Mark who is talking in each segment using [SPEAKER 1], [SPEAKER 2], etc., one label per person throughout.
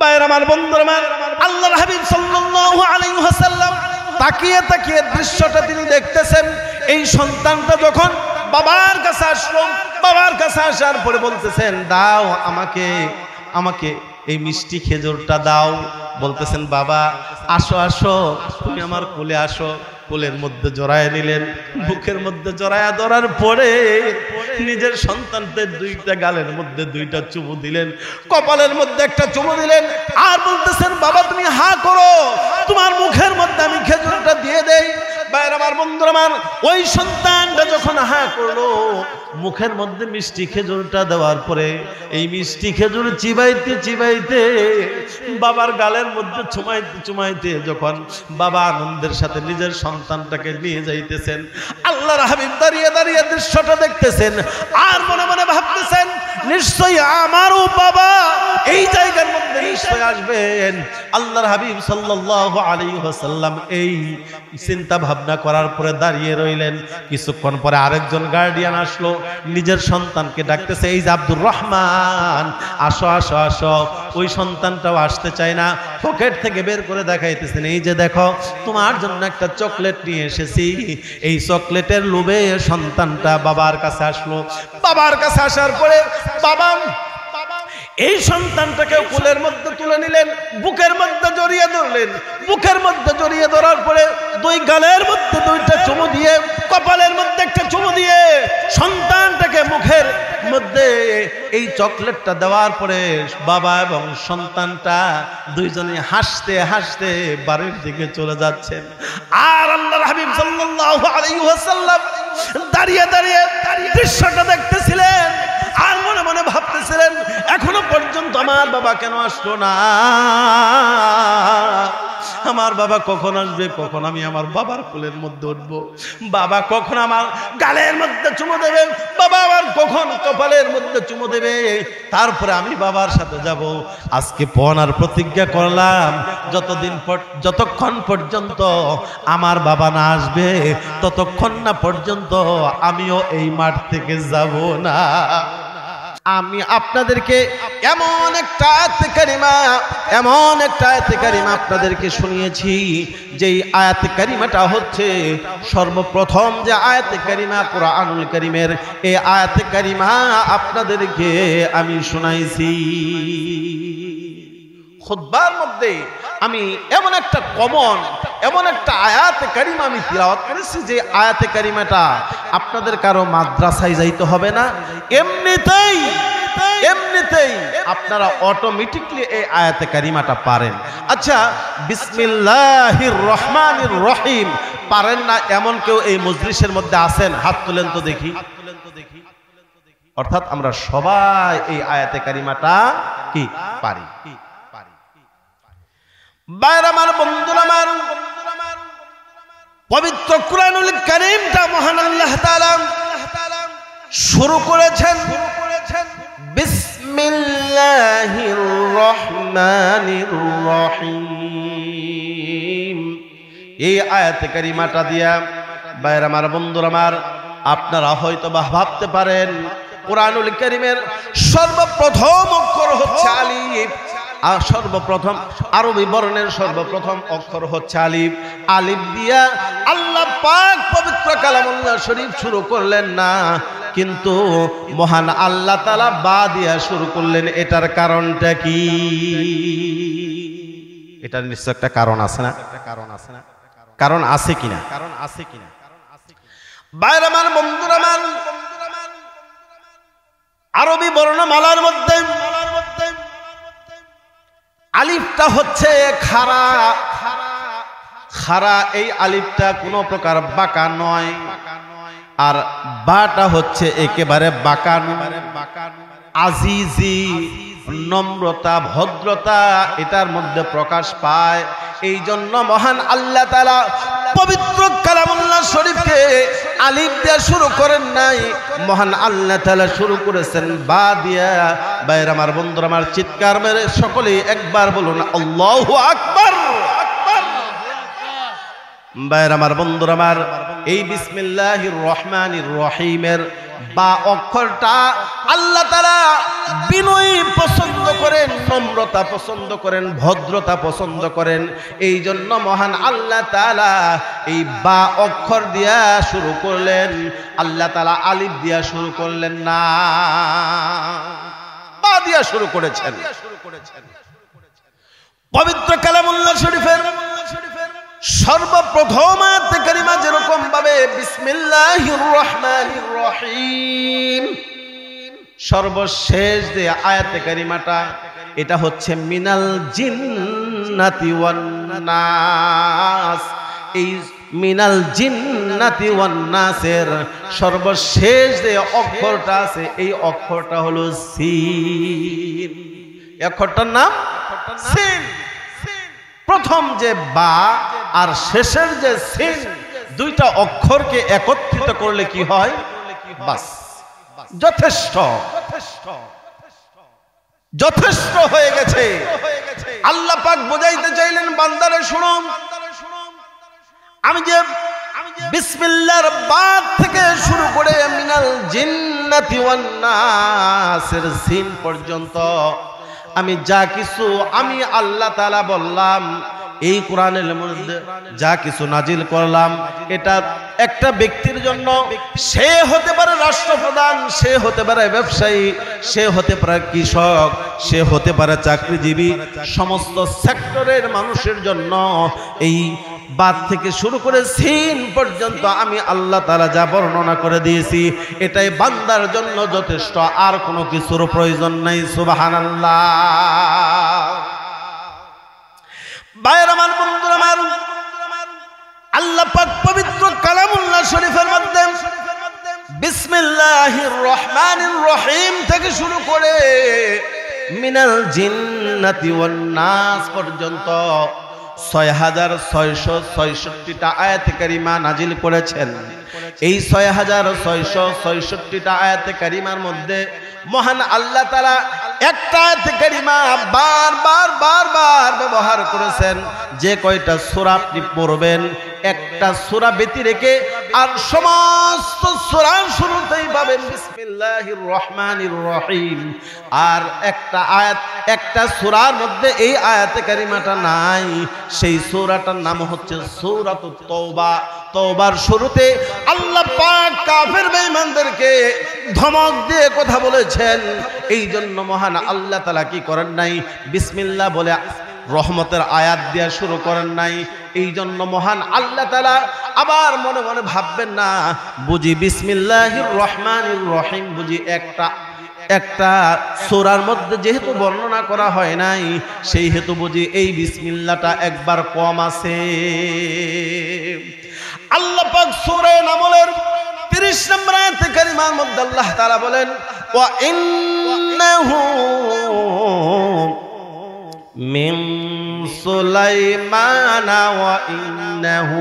[SPEAKER 1] ভাইরা আমার, বন্ধুরা আমার, আল্লাহর হাবিব সাল্লাল্লাহু আলাইহি ওয়াসাল্লাম তাকিয়ে তাকিয়ে দৃশ্যটা তিনি দেখতেছেন। এই সন্তানটা যখন বাবার কাছে আসলো, বাবার কাছে আসার পরে বলতেছেন, দাও আমাকে আমাকে এই মিষ্টি খেজুরটা দাও। বলতেছেন, বাবা আসো আসো, তুমি আমার কোলে আসো। কোলের মধ্যে জড়ায় নিলেন, বুকের মধ্যে জড়ায়া ধরার পরে নিজের সন্তানদের দুইটা গালের মধ্যে দুইটা চুমু দিলেন, কপালের মধ্যে একটা চুমু দিলেন, আর বলতেছেন, বাবা তুমি হা করো, তোমার মুখের মধ্যে আমি খেজুরটা দিয়ে দেই। ভাইরা আমার, বন্ধুরা আমার, ওই সন্তানটা যখন হা করলো, মুখের মধ্যে মিষ্টি খেজুরটা দেওয়ার পরে এই মিষ্টি খেজুর চিবাইতে চিবাইতে বাবার গালের মধ্যে চুমাইতে চুমাইতে যখন বাবা আনন্দের সাথে নিজের সন্তানটাকে নিয়ে যাইতেছেন, আল্লাহর হাবিব দাঁড়িয়ে দাঁড়িয়ে দৃশ্যটা দেখতেছেন, আর মনে মনে ভাবতেছেন, নিশ্চয়ই আমারও বাবা এই জায়গার মধ্যে নিশ্চয়ই আসবেন। আল্লাহর হাবিব সাল্লাল্লাহু আলাইহি ওয়াসাল্লাম এই চিন্তা ভাবনা করার পরে দাঁড়িয়ে রইলেন। কিছুক্ষণ পরে আরেকজন গার্ডিয়ান আসলো, নিজের সন্তানকে ডাকতেছে, এই যে আব্দুর রহমান, আসো আসো আসো। ওই সন্তানটাও আসতে চায় না, পকেট থেকে বের করে দেখাইতেছেন, এই যে দেখো তোমার জন্য একটা চকলেট নিয়ে এসেছি। এই চকলেটের লোভে সন্তানটা বাবার কাছে আসলো। বাবার কাছে আসার পরে বাবা এই সন্তানটাকে কোলের মধ্যে তুলে নিলেন, বুকের মধ্যে জড়িয়ে ধরলেন। বুকের মধ্যে জড়িয়ে ধরার পরে দুই গালের মধ্যে দুইটা চুমু দিয়ে, কপালের মধ্যে একটা চুমু দিয়ে সন্তানটাকে মুখের মধ্যে এই চকলেটটা দেওয়ার পরে বাবা এবং সন্তানটা দুইজনে হাসতে হাসতে বাড়ির দিকে চলে যাচ্ছেন। আর আল্লাহর হাবিব সাল্লাল্লাহু আলাইহি ওয়াসাল্লাম দাঁড়িয়ে দাঁড়িয়ে দৃশ্যটা দেখতেছিলেন, আর মনে মনে ভাবতেছিলেন, এখনো পর্যন্ত আমার বাবা কেন আসলো না? আমার বাবা কখন আসবে? কখন আমি আমার বাবার কোলের মধ্যে উঠবো? বাবা কখন আমার গালের মধ্যে চুমু দেবে? বাবা আবার কখন কপালের মধ্যে চুমু দেবে? তারপরে আমি বাবার সাথে যাব। আজকে পণ প্রতিজ্ঞা করলাম, যতক্ষণ পর্যন্ত আমার বাবা না আসবে, ততক্ষণ না পর্যন্ত আমিও এই মাঠ থেকে যাব না। আমি আপনাদেরকে এমন একটা আয়াতে কারিমা আপনাদেরকে শুনিয়েছি, যেই আয়াতে কারিমাটা হচ্ছে সর্বপ্রথম যে আয়াতে কারিমা কুরআনুল কারীমের, এই আয়াতে কারিমা আপনাদেরকে আমি শুনাইছি। খুতবার মধ্যে আমি এমন একটা আয়াতে কারিমা আমি তিলাওয়াত করেছি, যে আয়াতে কারিমাটা আপনাদের কারো মাদ্রাসায় যাইতে হবে না, এমনিতেই আপনারা অটোমেটিকলি এই আয়াতে কারিমাটা পারেন। আচ্ছা, বিসমিল্লাহির রহমানির রহিম পারেন না এমন কেউ এই মজলিসের মধ্যে আছেন? হাত তুলেন তো দেখি। অর্থাৎ আমরা সবাই এই আয়াতে কারিমাটা কি পারি। ভাইরা আমার, বন্ধুরা আমার, পবিত্র কুরআনুল কারীমটা মহান আল্লাহ তাআলা শুরু করেছেন বিসমিল্লাহির রহমানির রহিম। এই আয়াতে কারিমাটা দিয়া ভাইরা আমার, বন্ধুরা আমার, আপনারা হয়তো ভাবতে পারেন কুরআনুল কারীমের সর্বপ্রথম অক্ষর হচ্ছে আলিফ। আর সর্বপ্রথম আরবি বর্ণের সর্বপ্রথম অক্ষর হচ্ছে আলিফ। আলিফ দিয়া আল্লাহ পাক পবিত্র কালামুল্লাহ শরীফ শুরু করলেন না, কিন্তু মহান আল্লাহ তাআলা বা দিয়া শুরু করলেন। এটার কারণটা কি? এটার নিশ্চয় একটা কারণ আছে না? কারণ আছে কিনা? ভাইরা আমার, বন্ধুরা আমার, আরবি বর্ণমালার মধ্যে আলিফটা হচ্ছে খাড়া। এই আলিফটা কোনো প্রকার বাঁকা নয়, আর বাটা হচ্ছে একেবারে বাঁকা। আজিজি, নম্রতা, ভদ্রতা এটার মধ্যে প্রকাশ পায়। এই জন্য মহান আল্লাহ তাআলা পবিত্র কালামুল্লাহ শরীফকে আলিফ দিয়ে শুরু করেন নাই, মহান আল্লাহ তাআলা শুরু করেছেন বা দিয়া। ভাইরা আমার, বন্ধুরা আমার, চিৎকার মেরে সকলেই একবার বলুন আল্লাহু আকবার। ভাইরা আমার, বন্ধুরা আমার, এই বিসমিল্লাহির রহমানির রহিমের বা অক্ষরটা আল্লাহ তাআলা বিনয় পছন্দ করেন, নম্রতা পছন্দ করেন, ভদ্রতা পছন্দ করেন। এই জন্য মহান আল্লাহ তাআলা এই বা অক্ষর দিয়া শুরু করলেন, আল্লাহ তাআলা আলিফ দিয়া শুরু করলেন না, বা দিয়া শুরু করেছেন। পবিত্র কালামুল্লাহ শরীফের সর্বপ্রথম আয়াতে কারিমা যেরকম ভাবে বিসমিল্লাহির রহমানির রহিম, সর্বশেষ যে আয়াতে কারিমাটা এটা হচ্ছে মিনাল জিন্নাতি ওয়ান নাস। এই মিনাল জিন্নাতি ওয়ান নাসের সর্বশেষ যে অক্ষরটা আছে এই অক্ষরটা হলো সিন। এই অক্ষরটার নাম সিন। প্রথম যে বা আর শেষের যে সিন, দুইটা অক্ষরকে একত্রিত করলে কি হয়? বাস, যথেষ্ট, যথেষ্ট হয়ে গেছে। আল্লাহ পাক বোঝাইতে চাইলেন বান্দারে শুনো, আমি যে বিসমিল্লাহর বাদ থেকে শুরু করে মিনাল জিন্নাতি ওয়ান নাসের সিন পর্যন্ত আমি যা কিছু আমি আল্লাহ তাআলা বললাম, এই কোরআনের মধ্যে যা কিছু নাজিল করলাম, এটা একটা ব্যক্তির জন্য, সে হতে পারে রাষ্ট্রপ্রধান, সে হতে পারে ব্যবসায়ী, সে হতে পারে কৃষক, সে হতে পারে চাকরিজীবী, সমস্ত সেক্টরের মানুষের জন্য এই বাদ থেকে শুরু করে সিন পর্যন্ত আমি আল্লাহ তাআলা যা বর্ণনা করে দিয়েছি এটাই বান্দার জন্য যথেষ্ট, আর কোনো কিছুর প্রয়োজন নাই। সুবহানাল্লাহ। ভাইয়ের আমার, বন্ধুরা আমার, আল্লাহ পাক পবিত্র কালামুল্লাহ শরীফের মধ্যে বিসমিল্লাহির রহমানির রহিম থেকে শুরু করে মিনাল জিন্নাতি ওয়ান নাস পর্যন্ত 6666টা আয়াতে কারিমা নাজিল করেছেন। এই 6666টা আয়াতে কারিমার মধ্যে মহান আল্লাহ তাআলা একটা আয়াতে কারিমা বারবার ব্যবহার করেছেন। যে কয়টা সূরা আপনি পড়বেন, একটা সূরা ব্যতি রেখে আর সমস্ত সূরার শুরুতেই পাবেন বিসমিল্লাহির রহমানির রহিম। আর একটা আয়াত, একটা সূরার মধ্যে এই আয়াতে কারিমাটা নাই, সেই সূরাটার নাম হচ্ছে সূরাতুত তাওবা। তওবার শুরুতে আল্লাহ পাক কাফের বেঈমানদেরকে ধমক দিয়ে কথা বলেছেন। এই জন্য মহান আল্লাহ তাআলা কি করেন নাই? বিসমিল্লাহ বলে রহমতের আয়াত দিয়া শুরু করেন নাই। এই জন্য মহান আল্লাহ তাআলা আবার মনে মনে ভাববেন না, বুঝি বিসমিল্লাহির রহমানির রহিম বুঝি একটা সূরার মধ্যে যেহেতু বর্ণনা করা হয় নাই, সেই হেতু বুঝি এই বিসমিল্লাহটা একবার কম আছে। আল্লাহ পাক সূরা নামলের 30 নম্বর আয়াতে কারিমার মধ্যে আল্লাহ তাআলা বলেন, ওয়া ইন্নাহু মিন সুলাইমানা ওয়া ইন্নাহু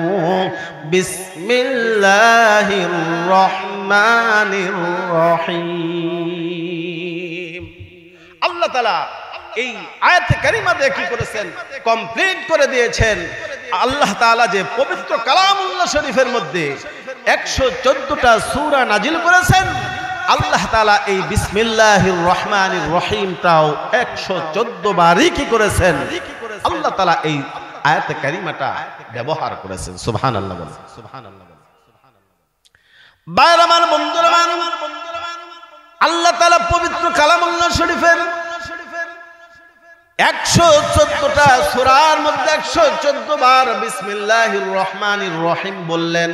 [SPEAKER 1] বিসমিল্লাহির রহমানির রহিম। আল্লাহ তাআলা এই আয়াতে কারিমা দিয়ে কি করেছেন? কমপ্লিট করে দিয়েছেন। আল্লাহ তাআলা যে পবিত্র কালামুল্লাহ শরীফের মধ্যে 114টা সূরা নাজিল করেছেন, আল্লাহ তাআলা এই বিসমিল্লাহির রহমানির রহিমটাও 114 বারই কি করেছেন? আল্লাহ তাআলা এই আয়াতে কারিমাটা ব্যবহার করেছেন। সুবহানাল্লাহ বলেন, সুবহানাল্লাহ বলেন। ভাইরা আমার, বন্ধুরা আমার, আল্লাহ তাআলা পবিত্র কালামুল্লাহ শরীফের 114টা সূরার মধ্যে 114 বার বিসমিল্লাহির রহমানির রহিম বললেন।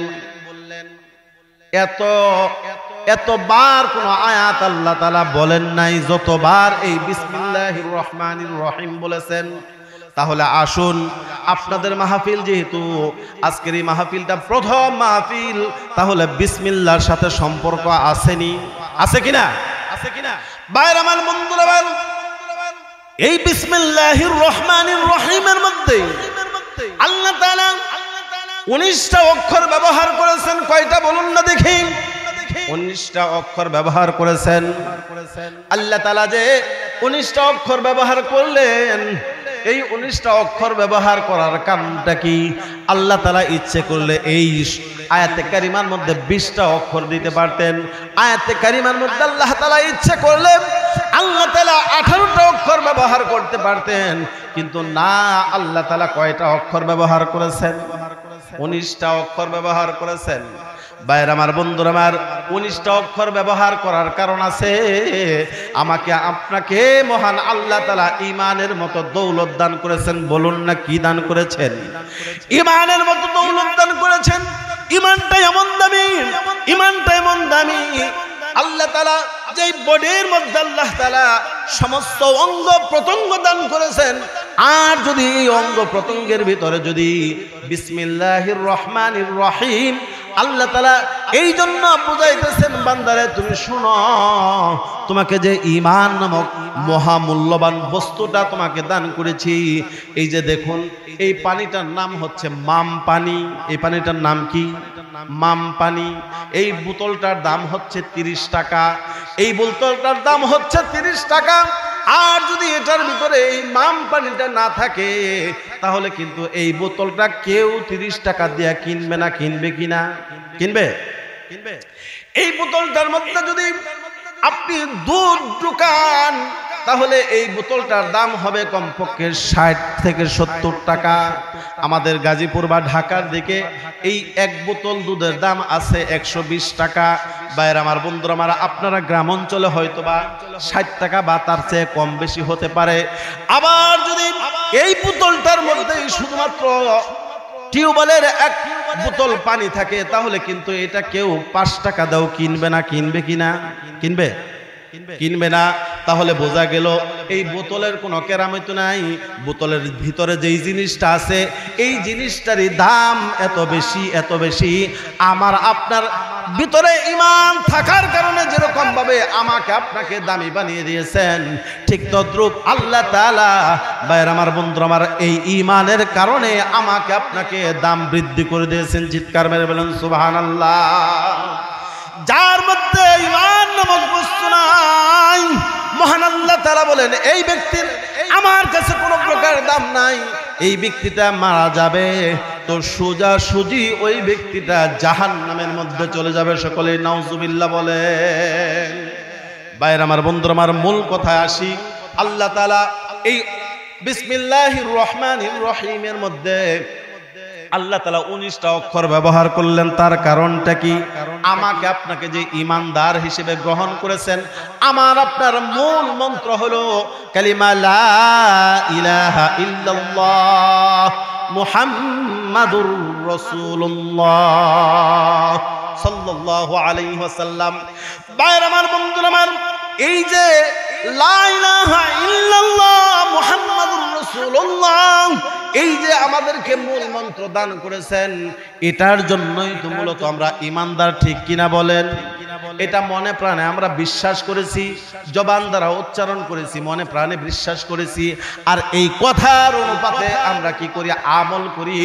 [SPEAKER 1] এতবার কোন আয়াত আল্লাহ তাআলা বলেন নাই যতবার এই বিসমিল্লাহির রহমানির রহিম বলেছেন। তাহলে আসুন, আপনাদের মাহফিল যেহেতু আজকের এই মাহফিলটা প্রথম মাহফিল, তাহলে বিসমিল্লাহর সাথে সম্পর্ক আসেনি? আছে কিনা? আছে কিনা? ভাইরা আমার, বন্ধুরা আমার, এই বিসমিল্লাহির রহমানির রহিমের মধ্যে আল্লাহ তাআলা 19টা অক্ষর ব্যবহার করেছেন। কয়টা বলুন না দেখি? 19টা অক্ষর ব্যবহার করেছেন। আল্লাহ তাআলা যে 19টা অক্ষর ব্যবহার করলেন, এই 19টা অক্ষর ব্যবহার করার কারণটা কি? আল্লাহ তাআলা ইচ্ছে করলে এই আয়াতে কারিমার মধ্যে 20টা অক্ষর দিতে পারতেন। আয়াতে কারিমার মধ্যে আল্লাহ তাআলা ইচ্ছে করলে আল্লাহ তাআলা 18টা অক্ষর ব্যবহার করতে পারতেন, কিন্তু না, আল্লাহ তাআলা কয়টা অক্ষর ব্যবহার করেছেন? 19টা অক্ষর ব্যবহার করেছেন। ভাইয়ের আমার, বন্ধুরা আমার, 19টা অক্ষর ব্যবহার করার কারণ আছে। আমাকে আপনাকে মহান আল্লাহ তাআলা ঈমানের মতো দৌলত দান করেছেন। বলুন না, কি দান করেছেন? ঈমানের মতো দৌলত দান করেছেন। ঈমানটা এমন দামি, ঈমানটা এমন দামি। আল্লাহ তাআলা যেই বডির মধ্যে আল্লাহ তাআলা সমস্ত অঙ্গ প্রত্যঙ্গ দান করেছেন, আর যদি এই অঙ্গ প্রত্যঙ্গের ভিতরে যদি বিসমিল্লাহির রহমানির রহিম, আল্লাহ তাআলা এই জন্য বুঝাইতেছেন, বান্দারে তুমি শুনো, তোমাকে যে ঈমান নামক মহামূল্যবান বস্তুটা তোমাকে দান করেছি, এই যে দেখুন, এই পানিটার নাম হচ্ছে মাম পানি। এই পানিটার নাম কি? মাম পানি। এই বোতলটার দাম হচ্ছে 30 টাকা। এই বোতলটার দাম হচ্ছে 30 টাকা। আর যদি এটার ভিতরে এই মাম পানিটা না থাকে, তাহলে কিন্তু এই বোতলটা কেউ 30 টাকা দিয়ে কিনবে না। কিনবে কিনা? কিনবে? এই বোতলটার মধ্যে যদি আপনি দুধ ঢুকান, তাহলে এই বোতলটার দাম হবে কমপক্ষে 60 থেকে 70 টাকা। আমাদের গাজীপুর বা ঢাকার দিকে এই এক বোতল দুধের দাম আছে 120 টাকা। বাইরে আমার, বন্ধুরা আমার, আপনারা গ্রাম অঞ্চলে হয়তো বা 60 টাকা বা তার চেয়ে কম বেশি হতে পারে। আবার যদি এই বোতলটার মধ্যে শুধুমাত্র টিউবওয়েলের এক বোতল পানি থাকে, তাহলে কিন্তু এটা কেউ 5 টাকা দাও কিনবে না। কিনবে কিনা? কিনবে? কিনবে না। তাহলে বোঝা গেল এই বোতলের কোনো কেরামত নাই। বোতলের ভিতরে যেই জিনিসটা আছে, এই জিনিসটারই দাম এত বেশি, এত বেশি। আমার আপনার ভিতরে ঈমান থাকার কারণে যেরকম ভাবে আমাকে আপনাকে দামি বানিয়ে দিয়েছেন, ঠিক তদ্রূপ আল্লাহ তাআলা, ভাইয়ের আমার, বন্ধুরা আমার, এই ঈমানের কারণে আমাকে আপনাকে দাম বৃদ্ধি করে দিয়েছেন। চিৎকার মেরে বলেন সুবহানাল্লাহ। যার মধ্যে ঈমান নামক বস্তু নাই, মহান আল্লাহ তাআলা বলেন এই ব্যক্তির আমার কাছে কোনো প্রকার দাম নাই। এই ব্যক্তিটা মারা যাবে তো সোজা সুজি ওই ব্যক্তিটা জাহান্নামের মধ্যে চলে যাবে। সকলে নাউজুবিল্লাহ বলেন। ভাইয়ের আমার, বন্ধুরা আমার, মূল কথায় আসি। আল্লাহ তাআলা এই বিসমিল্লাহির রহমানির রহিমের মধ্যে আল্লাহ তাআলা 19টা অক্ষর ব্যবহার করলেন। তার কারণটা কি? আমাকে আপনাকে যে ঈমানদার হিসেবে গ্রহণ করেছেন, আমার আপনার মূল মন্ত্র হলো কালিমা লা ইলাহা ইল্লাল্লাহ মুহাম্মাদুর রাসূলুল্লাহ সাল্লাল্লাহু আলাইহি ওয়াসাল্লাম। ভাইরা আমার, বন্ধুরা আমার, এই যে লা ইলাহা ইল্লাল্লাহ মুহাম্মাদুর রাসূলুল্লাহ, এই যে আমাদেরকে মূল মন্ত্র দান করেছেন, এটার জন্যই তো মূলত আমরা ঈমানদার। ঠিক কিনা বলেন? এটা মনে প্রাণে আমরা বিশ্বাস করেছি, জবান দ্বারা উচ্চারণ করেছি, মনে প্রাণে বিশ্বাস করেছি, আর এই কথার অনুপাতে আমরা কি করি? আমল করি।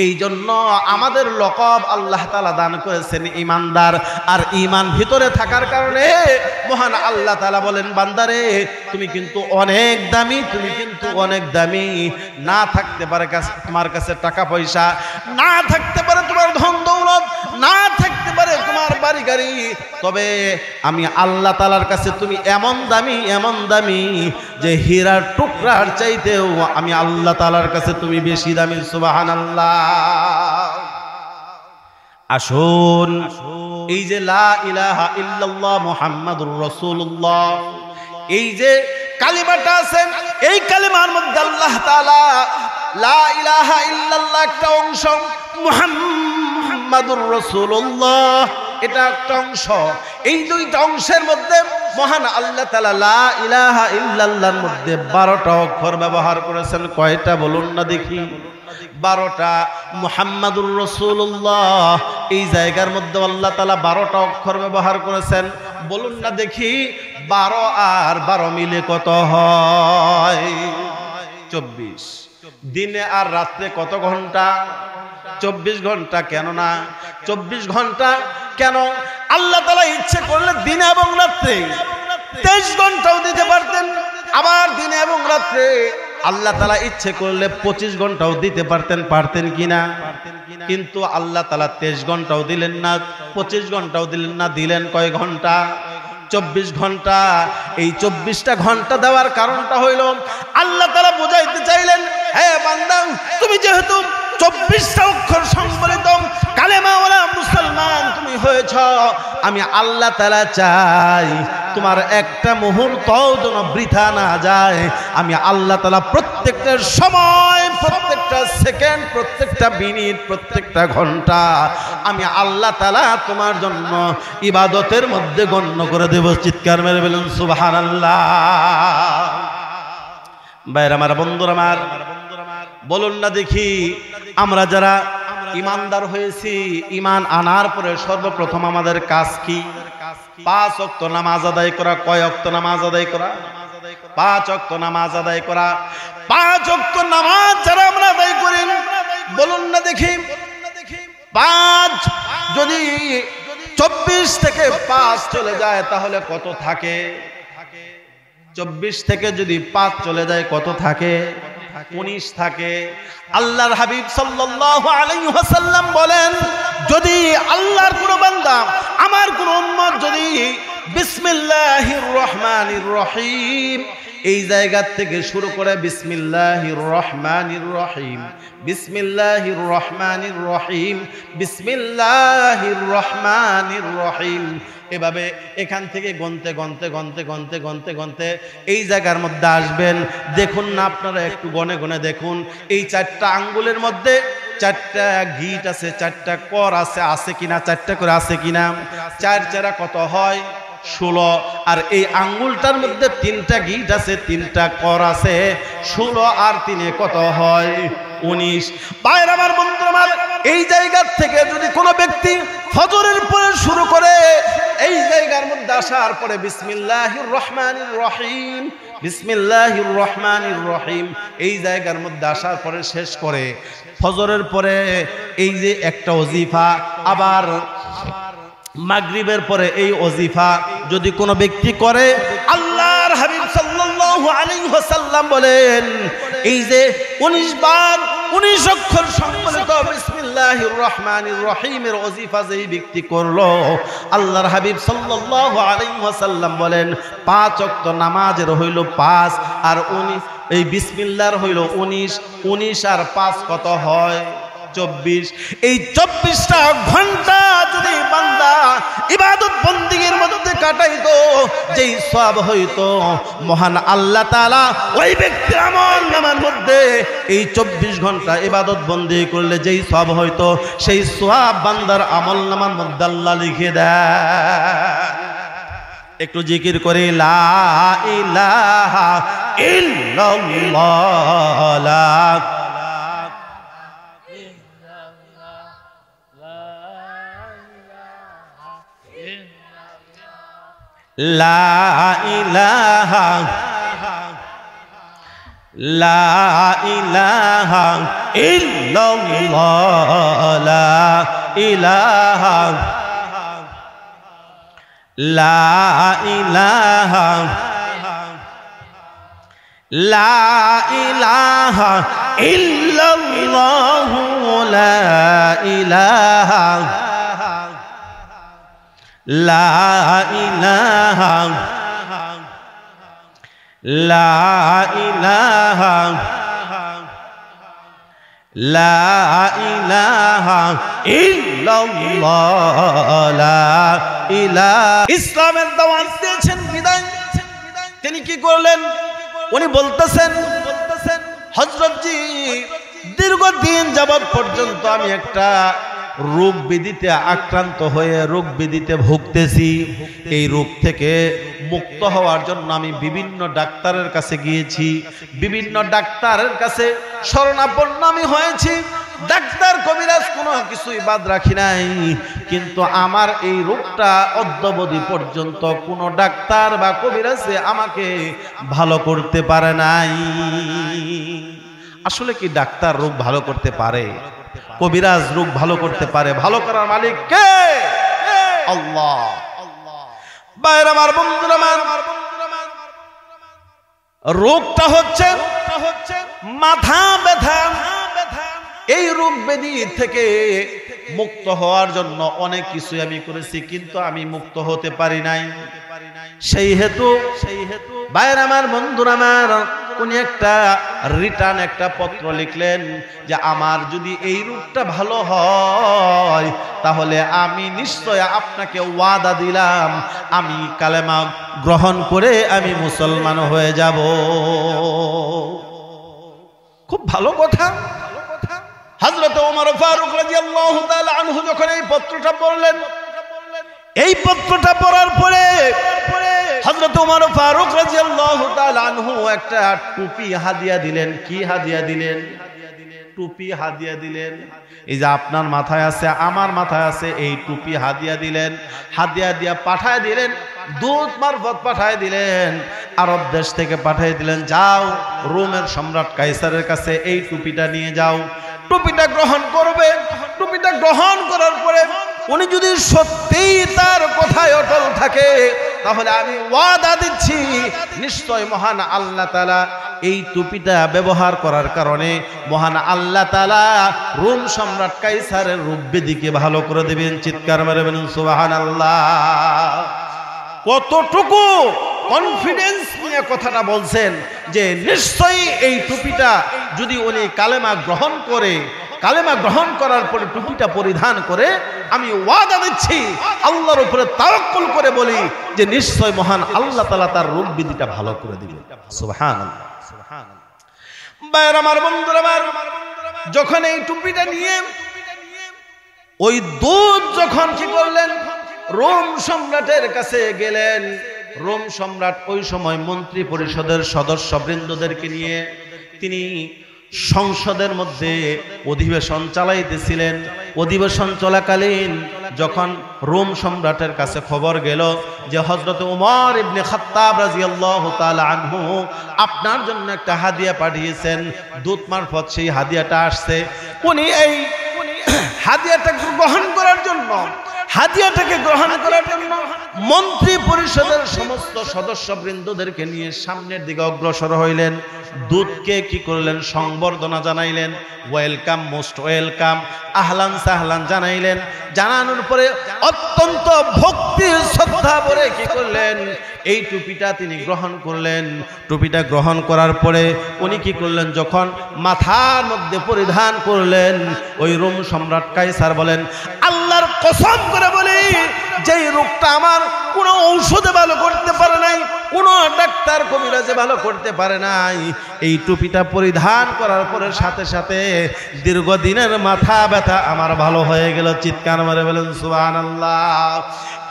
[SPEAKER 1] এই জন্য আমাদের লকব আল্লাহ তাআলা দান করেছেন ঈমানদার। আর ঈমান ভিতরে থাকার কারণে মহান আল্লাহ তাআলা বলেন, বান্দারে তুমি কিন্তু অনেক দামি, তুমি কিন্তু অনেক দামি। না থাকতে পারে তোমার কাছে টাকা পয়সা, না থাকতে পারে তোমার ধন দৌলত, না থাকতে পারে তোমার বাড়ি গাড়ি, তবে আমি আল্লাহ তাআলার কাছে তুমি এমন দামি, এমন দামি যে হীরার টুকরার চাইতেও আমি আল্লাহ তাআলার কাছে তুমি বেশি দামি। সুবহানাল্লাহ। আসুন, এই যে লা ইলাহা ইল্লাল্লাহ মুহাম্মাদুর রাসূলুল্লাহ, এই যে কালিমাটা আছে, এই কালিমার মধ্যে আল্লাহ তাআলা লা ইলাহা ইল্লাল্লাহ একটা অংশ, মুহাম্মাদুর রাসূলুল্লাহ এটা একটা অংশ। এই দুইটা অংশের মধ্যে মহান আল্লাহ তাআলা লা ইলাহা ইল্লাল্লাহর মধ্যে 12টা অক্ষর ব্যবহার করেছেন। কয়টা বলুন না দেখি? 12টা। মুহাম্মাদুর রাসূলুল্লাহ এই জায়গার মধ্যে আল্লাহ তাআলা 12টা অক্ষর ব্যবহার করেছেন। বলুন না দেখি, 12 আর 12 মিলে কত হয়? 24। দিনে আর রাত্রে কত ঘন্টা? 24 ঘন্টা। কেন না 24 ঘন্টা? কেন? আল্লাহ তাআলা ইচ্ছে করলে দিনে এবং রাত্রে 23 ঘন্টাও দিতে পারতেন, আবার দিনে এবং রাত্রে আল্লাহ তাআলা ইচ্ছে করলে 25 ঘন্টাও দিতে পারতেন কিনা? কিন্তু আল্লাহ তাআলা 23 ঘন্টাও দিলেন না, 25 ঘন্টাও দিলেন না, দিলেন কয় ঘন্টা? 24 ঘন্টা। এই 24টা ঘন্টা দেওয়ার কারণটা হইল আল্লাহ তাআলা বুঝাইতে চাইলেন, হে বান্দা, তুমি যেহেতু 24টা অক্ষর সংবলিত কালেমাওয়ালা মুসলমান তুমি হয়েছ, আমি আল্লাহ তাআলা চাই তোমার একটা মুহূর্ত যেন বৃথা না যায়। আমি আল্লাহ তাআলা প্রত্যেকটা সময়, প্রত্যেকটা সেকেন্ড, প্রত্যেকটা মিনিট, প্রত্যেকটা ঘন্টা আমি আল্লাহ তাআলা তোমার জন্য ইবাদতের মধ্যে গণ্য করে দেব। চিৎকার মেরে বলুন সুবহানাল্লাহ। ভাইরা আমার, বন্ধুরা আমার, বলুন না দেখি, আমরা যারা ইমানদার হয়েছি, ইমান আনার পরে সর্বপ্রথম আমাদের কাজ কি? 5 ওয়াক্ত নামাজ আদায় করা। কয় ওয়াক্ত নামাজ আদায় করা? 5 ওয়াক্ত নামাজ আদায় করা। 5 ওয়াক্ত নামাজ যারা আমরা আদায় করি, বলুন না দেখি, 5 যদি 24 থেকে 5 চলে যায় তাহলে কত থাকে? 24 থেকে যদি 5 চলে যায় কত থাকে? 19 থাকে। আল্লাহর হাবিব সাল্লাল্লাহু আলাইহি ওয়াসাল্লাম বলেন, যদি আল্লাহর কোন বান্দা, আমার কোন উম্মত যদি বিসমিল্লাহির রহমানির রহিম এই জায়গা থেকে শুরু করে বিসমিল্লাহির রহমানির রহিম, বিসমিল্লাহির রহমানির রহিম, বিসমিল্লাহির রহমানির রহিম, এভাবে এখান থেকে গন্তে গন্তে গন্তে গন্তে গন্তে গন্তে এই জায়গার মধ্যে আসবেন। দেখুন না আপনারা, একটু গনে গনে দেখুন, এই 4টা আঙ্গুলের মধ্যে 4টা গিট আছে, 4টা কর আছে কিনা? 4টা করে আছে কিনা? 4 4 কত হয়? 16। আর এই আঙ্গুলটার মধ্যে 3টা গিট আছে, 3টা কর আছে, 16 আর 3 কত হয়? 19। ভাইরা আমার, বন্ধুরা আমার, এই জায়গা থেকে যদি কোনো ব্যক্তি ফজরের পরে শুরু করে এই জায়গার মধ্যে আসার পরে বিসমিল্লাহির রহমানির রহিম, বিসমিল্লাহির রহমানির রহিম এই জায়গার মধ্যে আসার পরে শেষ করে ফজরের পরে এই যে একটা ওজিফা, আবার মাগরিবের পরে এই ওজিফা যদি কোনো ব্যক্তি করে, আল্লাহর হাবিব সাল্লাল্লাহু আলাইহি ওয়াসাল্লাম বলেন, এই যে 19 বার 19 অক্ষর সম্বলিত বিসমিল্লাহির রহমানির রহিমের ওজিফা যেই ব্যক্তি করলো, আল্লাহর হাবিব সাল্লাল্লাহু আলাইহি ওয়াসাল্লাম বলেন 5 ওয়াক্ত নামাজের হইল 5 আর 19, এই বিসমিল্লাহর হইল 19, 19 আর 5 কত হয়? 24। এই 24টা ঘন্টা যদি বান্দা ইবাদত বন্দেগীর মধ্যে কাটাইতো, যেই সওয়াব হইতো মহান আল্লাহ তাআলা ওই ব্যক্তির আমলনামার মধ্যে এই 24 ঘন্টা ইবাদত বন্দেগী করলে যেই সওয়াব হইতো, সেই সওয়াব বান্দার আমলনামার মধ্যে আল্লাহ লিখে দেয়। একটু জিকির করে লা ইলাহা ইল্লাল্লাহ, লা ইলাহা লা ইলাহা ইল্লাল্লাহ, লা ইলাহা লা ইলাহা লা ইলাহা ইল্লাল্লাহ, লা ইলাহা লা ইলাহা লা ইলাহা লা ইলাহা ইল্লাল্লাহ, লা ইলাহা। ইসলামের দাওয়াত দিয়েছেন বিদায় তিনি কি করলেন? উনি বলতেছেন, হযরত জি দীর্ঘদিন যাবত পর্যন্ত আমি একটা রোগ ব্যাধিতে আক্রান্ত হয়ে রোগ ব্যাধিতে ভুগতেছি। এই রোগ থেকে মুক্ত হওয়ার জন্য আমি বিভিন্ন ডাক্তারের কাছে গিয়েছি, বিভিন্ন ডাক্তারের কাছে শরণাপন্ন আমি হয়েছি। ডাক্তার কবিরাজ কোনো কিছুই বাদ রাখি নাই, কিন্তু আমার এই রোগটা অদ্যাবধি পর্যন্ত কোনো ডাক্তার বা কবিরাজে আমাকে ভালো করতে পারে নাই। আসলে কি ডাক্তার রোগ ভালো করতে পারে? কবিরাজ রোগ ভালো করতে পারে? ভালো করার মালিক কে? আল্লাহ। ভাইরা আমার, বন্ধুরা আমার, রোগটা হচ্ছে মাথা ব্যথা। এই রোগ ব্যাধি থেকে মুক্ত হওয়ার জন্য অনেক কিছু আমি করেছি, কিন্তু আমি মুক্ত হতে পারি নাই। সেই হেতু ভাইয়ের আমার, বন্ধুরা আমার, উনি একটা রিটার্ন একটা পত্র লিখলেন যে আমার যদি এই রোগটা ভালো হয় তাহলে আমি নিশ্চয় আপনাকে ওয়াদা দিলাম আমি কালেমা গ্রহণ করে আমি মুসলমান হয়ে যাব। খুব ভালো কথা। হযরত ওমর ফারুক রাদিয়াল্লাহু তাআলা আনহু যখন এই পত্রটা পড়লেন, এই পত্রটা পড়ার পরে হযরত ওমর ফারুক রাদিয়াল্লাহু তাআলা আনহু একটা টুপি হাদিয়া দিলেন। কি হাদিয়া দিলেন? টুপি হাদিয়া দিলেন। এই যে আপনার মাথায় আছে, আমার মাথায় আছে, এই টুপি হাদিয়া দিলেন। হাদিয়া দিয়া পাঠায় দিলেন, দূত মারফত পাঠায় দিলেন, আরব দেশ থেকে পাঠিয়ে দিলেন, যাও রোমের সম্রাট কাইসারের কাছে এই টুপিটা নিয়ে যাও। টুপিটা গ্রহণ করবে। টুপিটা গ্রহণ করার পরে উনি যদি সত্যিই তার কথায় অটল থাকে তাহলে আমি ওয়াদা দিচ্ছি নিশ্চয় মহান আল্লাহ তাআলা এই টুপিটা ব্যবহার করার কারণে মহান আল্লাহ তাআলা রোম সম্রাট কাইসারের রূপ বেদিকে ভালো করে দেবেন। চিৎকার মেরে বলুন সুবহানাল্লাহ। কতটুকু কনফিডেন্স নিয়ে কথাটা বলছেন যে নিশ্চয়ই এই টুপিটা যদি উনি কালেমা গ্রহণ করে, কালেমা গ্রহণ করার পরে টুপিটা পরিধান করে, আমি ওয়াদা দিচ্ছি আল্লাহর উপরে তাওয়াক্কুল করে বলি যে নিশ্চয় মহান আল্লাহ তাআলা তার রোগ বিধিটা ভালো করে দিবেন। সুবহানাল্লাহ, সুবহানাল্লাহ। ভাইরা আমার, বন্ধুরা আমার, যখন এই টুপিটা নিয়ে ওই দূত যখন কি করলেন, রোম সম্রাটের কাছে গেলেন। রোম সম্রাট ওই সময় মন্ত্রী পরিষদের সদস্যবৃন্দদেরকে নিয়ে তিনি সংসদের মধ্যে অধিবেশন চালাইতেছিলেন। অধিবেশন চলাকালীন যখন রোম সম্রাটের কাছে খবর গেল যে হযরত ওমর ইবনে খাত্তাব রাদিয়াল্লাহু তাআলা আনহু আপনার জন্য একটা হাদিয়া পাঠিয়েছেন, দূত মারফত সেই হাদিয়াটা আসছে। উনি এই হাদিয়াটা গ্রহণ করার জন্য, হাদিয়াটাকে গ্রহণ করার জন্য মন্ত্রী পরিষদের সমস্ত সদস্যবৃন্দদেরকে নিয়ে সামনের দিকে অগ্রসর হইলেন। দূতকে কি করলেন? সংবর্ধনা জানাইলেন, ওয়েলকাম, মোস্ট ওয়েলকাম, আহলান সাহলান জানাইলেন। জানানোর পরে অত্যন্ত ভক্তি শ্রদ্ধা ভরে কি করলেন? এই টুপিটা তিনি গ্রহণ করলেন। টুপিটা গ্রহণ করার পরে উনি কি করলেন? যখন মাথার মধ্যে পরিধান করলেন, ওই রোম সম্রাট কাইসার বলেন, আল্লাহর কসম করে বলি যেই রোগটা আমার কোনো ঔষধে ভালো করতে পারে নাই, কোনো ডাক্তার কবিরাজে ভালো করতে পারে নাই, এই টুপিটা পরিধান করার পরে সাথে সাথে দীর্ঘদিনের মাথা ব্যথা আমার ভালো হয়ে গেল। চিৎকার মেরে বলেন সুবহানাল্লাহ।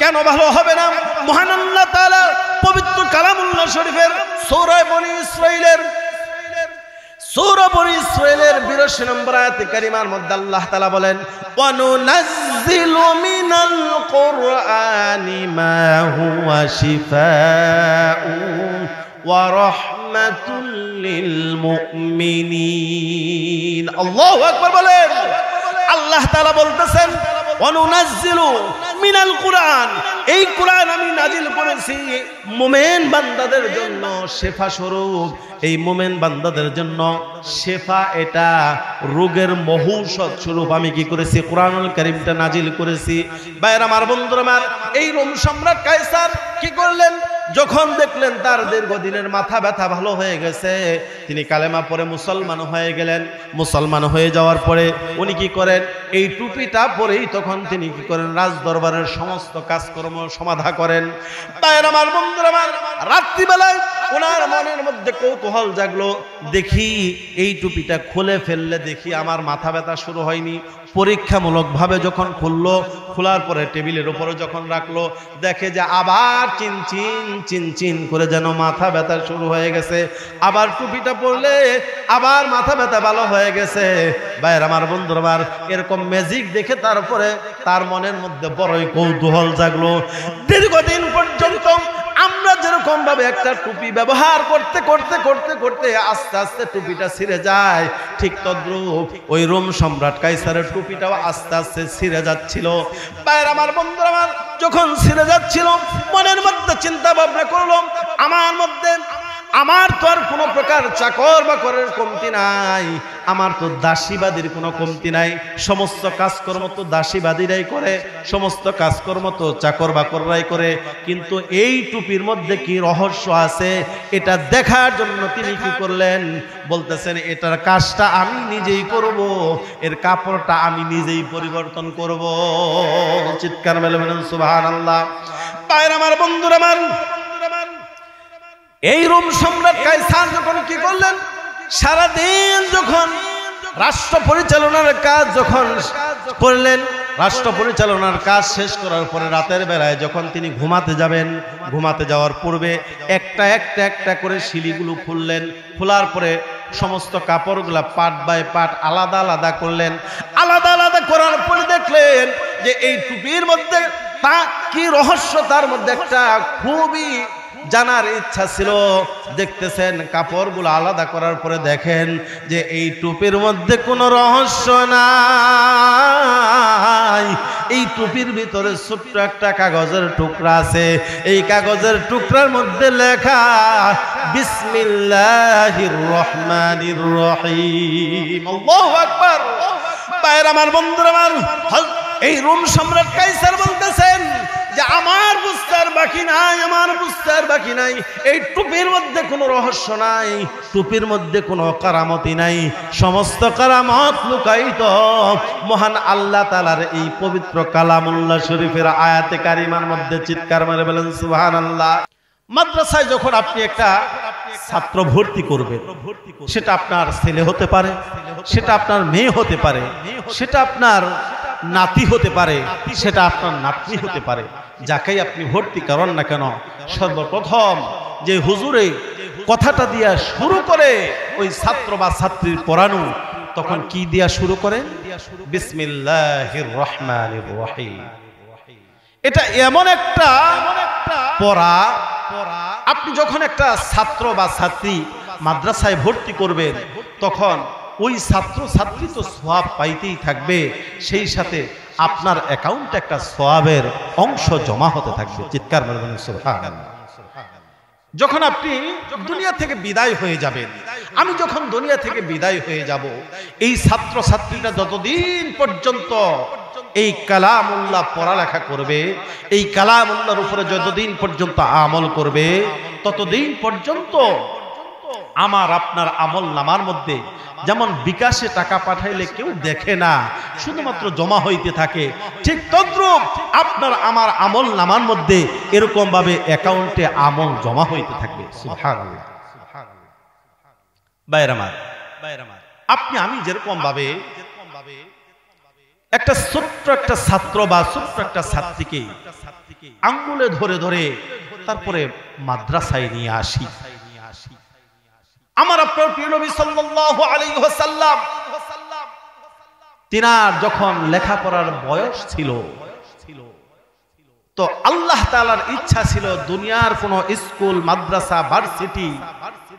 [SPEAKER 1] কেন ভালো হবে না? মহান আল্লাহ তাআলা পবিত্র কালামুল্লাহ শরীফের সূরা বনী ইসরাঈলের 82 নম্বর আয়াতে কারিমার মধ্যে আল্লাহ তাআলা বলেন, ওয়া নুনাজ্জিলু মিনাল কুরআনি মা হুয়া শিফাউন ওয়া রাহমাতুল লিল মুমিনিন। আল্লাহু আকবার বলেন। আল্লাহ তাআলা বলতেছেন, ওয়া নুনাজ্জিলু মিনাল কুরআন, এই কোরআন আমি নাজিল করেছি মুমিন বান্দাদের জন্য শেফা স্বরূপ। এই মুমিন বান্দাদের জন্য শেফা, এটা রোগের মহৌষধ স্বরূপ আমি কি করেছি? কোরআনুল কারীমটা নাজিল করেছি। ভাইরা আমার, বন্ধুরা আমার, এই রোম সম্রাট কাইসার কি করলেন? যখন দেখলেন তার দীর্ঘদিনের মাথা ব্যথা ভালো হয়ে গেছে, তিনি কালেমা পরে মুসলমান হয়ে গেলেন। মুসলমান হয়ে যাওয়ার পরে উনি কি করেন? এই টুপিটা পরেই তখন তিনি কি করেন? রাজ দরবারের সমস্ত কাজকর্ম সমাধা করেন। ভাইরা আমার, বন্ধুরা আমার, রাত্রিবেলায় ওনার মনের মধ্যে কৌতূহল জাগলো, দেখি এই টুপিটা খুলে ফেললে দেখি আমার মাথা ব্যথা শুরু হয়নি। পরীক্ষামূলকভাবে যখন খুললো, খোলার পরে টেবিলের উপরে যখন রাখলো, দেখে যে আবার চিনচিন চিনচিন করে যেন মাথা ব্যথা শুরু হয়ে গেছে। আবার টুপিটা পরলে আবার মাথা ব্যথা ভালো হয়ে গেছে। ভাইয়ের আমার, বন্ধুরা আমার, এরকম ম্যাজিক দেখে তারপরে তার মনের মধ্যে বড়ই কৌতূহল জাগলো। দীর্ঘদিন পর্যন্ত আমরা যেরকম ভাবে একটা টুপি ব্যবহার করতে করতে করতে করতে আস্তে আস্তে টুপিটা ছিঁড়ে যায়, ঠিক তদ্রূপ ওই রোম সম্রাট কাইসারের টুপিটাও আস্তে আস্তে ছিঁড়ে যাচ্ছিল। ভাইয়ের আমার, বন্ধুরা আমার, যখন ছিঁড়ে যাচ্ছিল মনের মধ্যে চিন্তা ভাবনা করলাম, আমার মধ্যে আমার তো আর কোনো প্রকার চাকর বাকরের কমতি নাই, আমার তো দাসীবাদীর কোনো কমতি নাই। সমস্ত কাজকর্ম তো দাসীবাদীরাই করে, সমস্ত কাজকর্ম তো চাকর বাকররাই করে। কিন্তু এই টুপির মধ্যে কি রহস্য আছে এটা দেখার জন্য তিনি কি করলেন, বলতেছেন এটার কাজটা আমি নিজেই করব, এর কাপড়টা আমি নিজেই পরিবর্তন করব। চিৎকার মেলে বলেন সুবহানাল্লাহ। পায়ের আমার বন্ধুরা, আমার এই রোম সম্রাট কায়সার যখন কি করলেন, সারাদিন যখন রাষ্ট্র পরিচালনার কাজ যখন করলেন, রাষ্ট্র পরিচালনার কাজ শেষ করার পরে রাতের বেলায় যখন তিনি ঘুমাতে যাবেন, ঘুমাতে যাওয়ার পূর্বে একটা একটা একটা করে শিলিগুলো খুললেন। খোলার পরে সমস্ত কাপড়গুলা পার্ট বাই পার্ট আলাদা আলাদা করলেন। আলাদা আলাদা করার পরে দেখলেন যে এই টুপির মধ্যে তা কি রহস্য, তার মধ্যে একটা খুবই জানার ইচ্ছা ছিল। দেখতেছেন কাপড়গুলো আলাদা করার পরে দেখেন যে এই টুপির মধ্যে কোনো রহস্য নাই। এই টুপির ভিতরে ছোট্ট একটা কাগজের টুকরা আছে। এই কাগজের টুকরার মধ্যে লেখা বিসমিল্লাহির রহমানির রহিম। আল্লাহু আকবার। পায়ের আমার বন্ধুরা, আমার এই রোম সম্রাট কায়সার বলতেছেন যে আমার বুঝতে বাকি নাই, আমার বুঝতে বাকি নাই। এই টুপির মধ্যে কোনো রহস্য নাই, টুপির মধ্যে কোনো কারামতি নাই, সমস্ত কারামত লুকায়িত মহান আল্লাহ তাআলার এই পবিত্র কালামুল্লাহ শরীফের আয়াতে কারিমার মধ্যে। চিৎকার মেরে বলেন সুবহানাল্লাহ। মাদ্রাসায় যখন আপনি একটা ছাত্র ভর্তি করবেন, সেটা আপনার ছেলে হতে পারে, সেটা আপনার মেয়ে হতে পারে, সেটা আপনার নাতি হতে পারে, সেটা আপনার নাতনি হতে পারে, যাকেই আপনি ভর্তি করেন না কেন, সর্বপ্রথম যে হুজুরে কথাটা দিয়া শুরু করে ওই ছাত্র বা ছাত্রীর পড়ানো, তখন কি দিয়া শুরু করেন? বিসমিল্লাহির রহমানির রহিম। এটা এমন একটা পড়া, আপনি যখন একটা ছাত্র বা ছাত্রী মাদ্রাসায় ভর্তি করবেন, তখন ওই ছাত্র ছাত্রী তো সওয়াব পাইতেই থাকবে, সেই সাথে আপনার অ্যাকাউন্টে একটা সওয়াবের অংশ জমা হতে থাকবে। চিৎকার মেরে বলেন সুবহানাল্লাহ। যখন আপনি দুনিয়া থেকে বিদায় হয়ে যাবেন, আমি যখন দুনিয়া থেকে বিদায় হয়ে যাব, এই ছাত্র ছাত্রীরা যতদিন পর্যন্ত এই কালামুল্লাহ পড়ালেখা করবে, এই কালামুল্লাহর উপরে যতদিন পর্যন্ত আমল করবে, ততদিন পর্যন্ত আমার আপনার আমল নামার মধ্যে যেমন বিকাশে টাকা পাঠাইলে কেউ দেখে না, শুধুমাত্র জমা হইতে থাকে, ঠিক তদ্রূপ আপনার আমার আমল নামার মধ্যে এরকম ভাবে অ্যাকাউন্টে আমল জমা হইতে থাকবে। সুবহানাল্লাহ। ভাইরা আমার, আপনি আমি যেরকম ভাবে একটা ছোট্ট একটা ছাত্র বা ছোট্ট একটা ছাত্রীকে আঙ্গুলে ধরে ধরে তারপরে মাদ্রাসায় নিয়ে আসি, আমার আপনার প্রিয় নবী সাল্লাল্লাহু আলাইহি ওয়াসাল্লাম তিনার যখন লেখাপড়ার বয়স ছিল, তো আল্লাহ তাআলার ইচ্ছা ছিল দুনিয়ার কোন স্কুল, মাদ্রাসা, ভার্সিটি,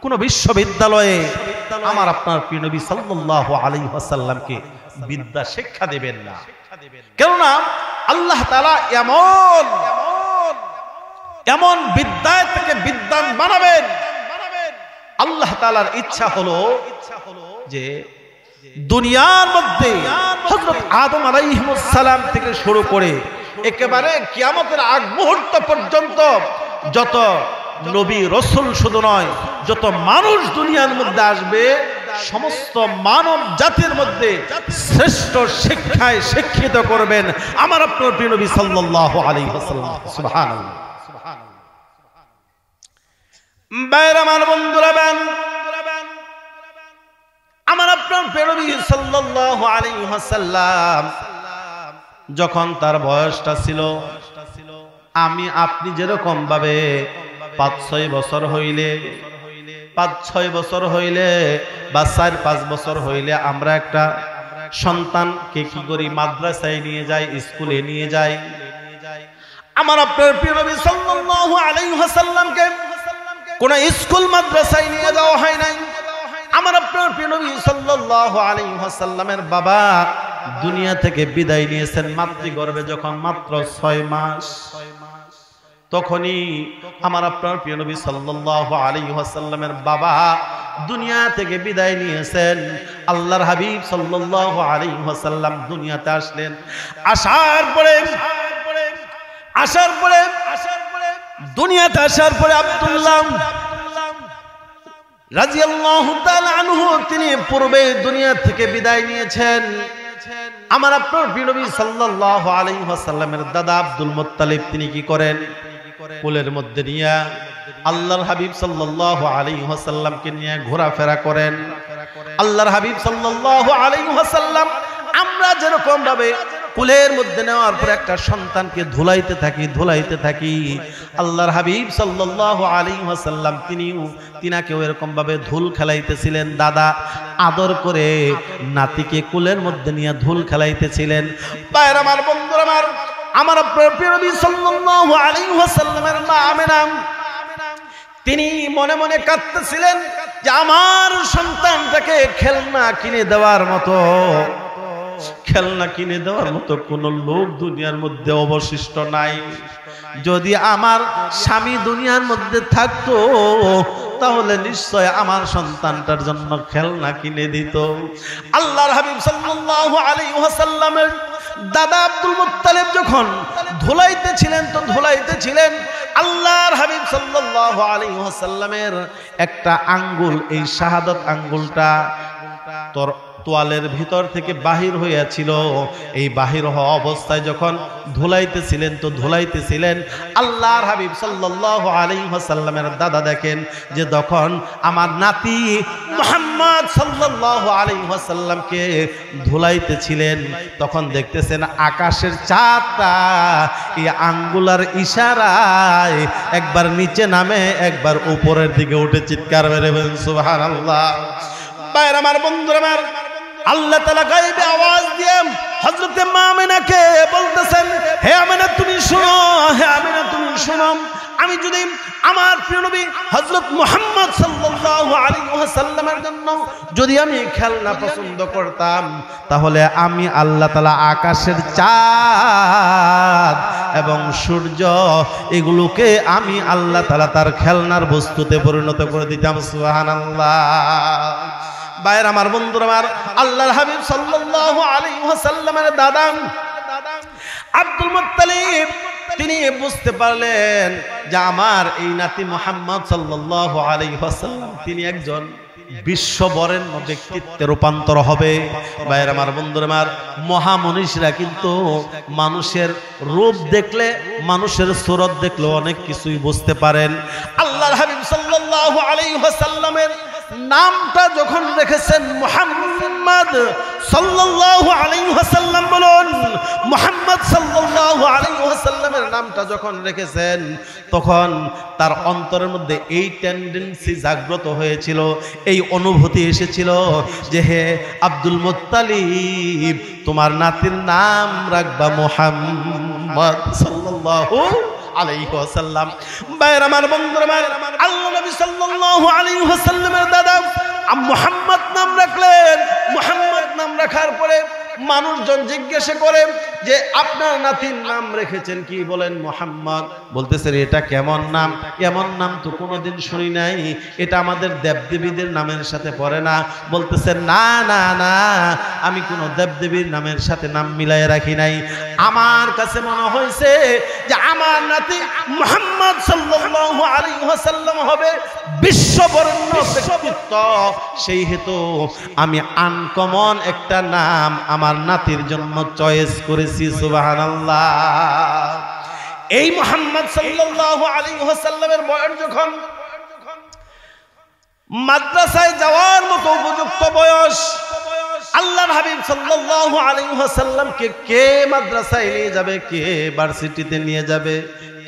[SPEAKER 1] কোন বিশ্ববিদ্যালয়ে আমার আপনার প্রিয় নবী সাল্লাল্লাহু আলাইহি ওয়াসাল্লামকে বিদ্যা শিক্ষা দেবেন না। কেননা আল্লাহ তাআলা এমন বিদ্যায় থেকে বিদ্বান বানাবেন। আল্লাহ তাআলার ইচ্ছা হলো যে দুনিয়ার মধ্যে হযরত আদম আলাইহিস সালাম থেকে শুরু করে একেবারে কিয়ামতের আগ মুহূর্ত পর্যন্ত যত নবী রাসূল শুধু নয়, যত মানুষ দুনিয়ার মধ্যে আসবে, সমস্ত মানব জাতির মধ্যে শ্রেষ্ঠ শিক্ষায় শিক্ষিত করবেন আমার আপনার প্রিয় নবী সাল্লাল্লাহু আলাইহি ওয়াসাল্লাম। সুবহানাল্লাহ। বাইরে আমার বন্ধুরা, আমার আপনার প্রিয় নবী সাল্লাল্লাহু আলাইহি ওয়াসাল্লাম যখন তার বয়সটা ছিল, আমি আপনি যেরকম ভাবে 5-6 বছর হইলে, 5-6 বছর হইলে বা 4-5 বছর হইলে আমরা একটা সন্তানকে কি করি? মাদ্রাসায় নিয়ে যাই, স্কুলে নিয়ে যাই। আমার আপনার প্রিয় নবী সাল্লাল্লাহু আলাইহি ওয়াসাল্লামকে কোন স্কুল মাদ্রাসায় নিয়ে যাওয়া হয় নাই। আমার আপনার প্রিয় নবী সাল্লাল্লাহু আলাইহি ওয়াসাল্লামের বাবা দুনিয়া থেকে বিদায় নিয়েছেন মাতৃগর্ভে যখন মাত্র 6 মাস। তখনই আমার আপনার প্রিয় নবী সাল্লাল্লাহু আলাইহি ওয়াসাল্লামের বাবা দুনিয়া থেকে বিদায় নিয়েছেন। আল্লাহর হাবিব সাল্লাল্লাহু আলাইহি ওয়াসাল্লাম দুনিয়াতে আসলেন। আসার পরে দুনিয়াতে আসার পরে আব্দুল্লাহ রাদিয়াল্লাহু তাআলা আনহু তিনি পূর্বে দুনিয়া থেকে বিদায় নিয়েছেন। আমার আপনার প্রিয় নবী সাল্লাল্লাহু আলাইহি ওয়াসাল্লামের দাদা আব্দুল মুত্তালিব তিনি কি করেন, কোলের মধ্যে নিয়ে আল্লাহর হাবিব সাল্লাল্লাহু আলাইহি ওয়াসাল্লামকে নিয়ে ঘোরাফেরা করেন। আল্লাহর হাবিব সাল্লাল্লাহু আলাইহি ওয়াসাল্লাম আমরা যেরকম ভাবে কোলের মধ্যে নেওয়ার পর একটা সন্তানকে ধুলাইতে থাকি আল্লাহর হাবিব সাল্লাল্লাহু আলাইহি ওয়াসাল্লাম তিনাকেও এরকম ভাবে ধুল খেলাইতেছিলেন। দাদা আদর করে নাতিকে কোলের মধ্যে নিয়ে ধুল খেলাইতেছিলেন। ভাইরা আমার, বন্ধুরা আমার প্রিয় নবী সাল্লাল্লাহু আলাইহি ওয়াসাল্লামের মা আমেনা তিনি মনে মনে কাঁদতেছিলেন যে আমার সন্তানটাকে খেলনা কিনে দেওয়ার মতো কোন লোক দুনিয়ার মধ্যে অবশিষ্ট নাই। যদি আমার স্বামী দুনিয়ার মধ্যে থাকতো তাহলে নিশ্চয় আমার সন্তানটার জন্য খেলনা কিনে দিত। আল্লাহর হাবিব সাল্লাল্লাহু আলাইহি ওয়াসাল্লামের দাদা আব্দুল মুত্তালিব যখন ধুলাইতেছিলেন আল্লাহর হাবিব সাল্লাল্লাহু আলাইহি ওয়াসাল্লামের একটা আঙ্গুল, এই শাহাদাত আঙ্গুলটা তোয়ালের ভিতর থেকে বাহির হইয়াছিল। এই বাহির হওয়া অবস্থায় যখন ধুলাইতেছিলেন আল্লাহর হাবিব সাল্লাল্লাহু আলাইহি ওয়াসাল্লামের দাদা দেখেন যে তখন আমার নাতি মুহাম্মদ সাল্লাল্লাহু আলাইহি ওয়াসাল্লামকে ধুলাইতেছিলেন, তখন দেখতেছেন আকাশের চাঁদটা এই আঙ্গুলার ইশারায় একবার নিচে নামে একবার উপরের দিকে উঠে চিৎকার মেরে বলেন সুবহানাল্লাহ। ভাইরা আমার, বন্ধুরা আমার, আল্লাহ তাআলা গায়বে আওয়াজ দিয়ে হযরত মা আমেনাকে বলতেছেন, হে আমেনা তুমি শোনো, আমি যদি আমার প্রিয় নবী হযরত মুহাম্মদ সাল্লাল্লাহু আলাইহি ওয়াসাল্লামের জন্য যদি আমি খেলনা পছন্দ করতাম তাহলে আমি আল্লাহ তাআলা আকাশের চাঁদ এবং সূর্য এগুলোকে আমি আল্লাহ তাআলা তার খেলনার বস্তুতে পরিণত করে দিতাম। সুবহানাল্লাহ। ভাইরা আমার, বন্ধুরা আমার, আল্লাহর হাবিব সাল্লাল্লাহু আলাইহি ওয়াসাল্লামের দাদা আব্দুল মুত্তালিব তিনি বুঝতে পারলেন যে আমার এই নাতি মুহাম্মদ সাল্লাল্লাহু আলাইহি ওয়াসাল্লাম তিনি একজন বিশ্ববরেণ্য ব্যক্তিত্বে রূপান্তর হবে। ভাইরা আমার, বন্ধুরা আমার, মহামনীষীরা কিন্তু মানুষের রূপ দেখলে, মানুষের সুরত দেখলে অনেক কিছুই বুঝতে পারেন। আল্লাহর হাবিব সাল্লাল্লাহু আলাইহি ওয়াসাল্লামের নামটা যখন রেখেছেন মুহাম্মদ সাল্লাল্লাহু আলাইহি ওয়াসাল্লাম, বলুন মুহাম্মদ সাল্লাল্লাহু আলাইহি ওয়াসাল্লামের নামটা যখন রেখেছেন তখন তার অন্তরের মধ্যে এই টেন্ডেন্সি জাগ্রত হয়েছিল, এই অনুভূতি এসেছিল যে হে আব্দুল মুত্তালিব তোমার নাতির নাম রাখবা মুহাম্মদ সাল্লাল্লাহু আলাইহি ওয়াসাল্লাম। ভাইরা আমার, বন্ধুরা আমার, আল্লাহ নবী সাল্লাল্লাহু আলাইহি ওয়াসাল্লামের দাদা মুহাম্মদ নাম রাখলেন। মুহাম্মদ নাম রাখার পরে মানুষজন জিজ্ঞাসা করে যে আপনার নাতির নাম রেখেছেন কি? বলেন মুহাম্মদ। বলতেছেন এটা কেমন নাম? এমন নাম তো কোনোদিন শুনি নাই, এটা আমাদের দেবদেবীদের নামের সাথে পড়ে না। বলতেছেন না না না, আমি কোনো দেবদেবীর নামের সাথে নাম মিলাই রাখি নাই। আমার কাছে মনে হয়েছে যে আমার নাতি মুহাম্মদ সাল্লাল্লাহু আলাইহি ওয়াসাল্লাম হবে বিশ্ববরেণ্য ব্যক্তিত্ব, সেই হেতু আমি আনকমন একটা নাম আমার নাতির জন্য চয়েস করেছি। সুবহানাল্লাহ। এই মুহাম্মদ সাল্লাল্লাহু আলাইহি ওয়াসাল্লামের বয়স যখন মাদ্রাসায় যাওয়ার মতো উপযুক্ত বয়স, আল্লাহর হাবিব সাল্লাল্লাহু আলাইহি ওয়াসাল্লামকে কে মাদ্রাসায় নিয়ে যাবে, কে ভার্সিটিতে নিয়ে যাবে,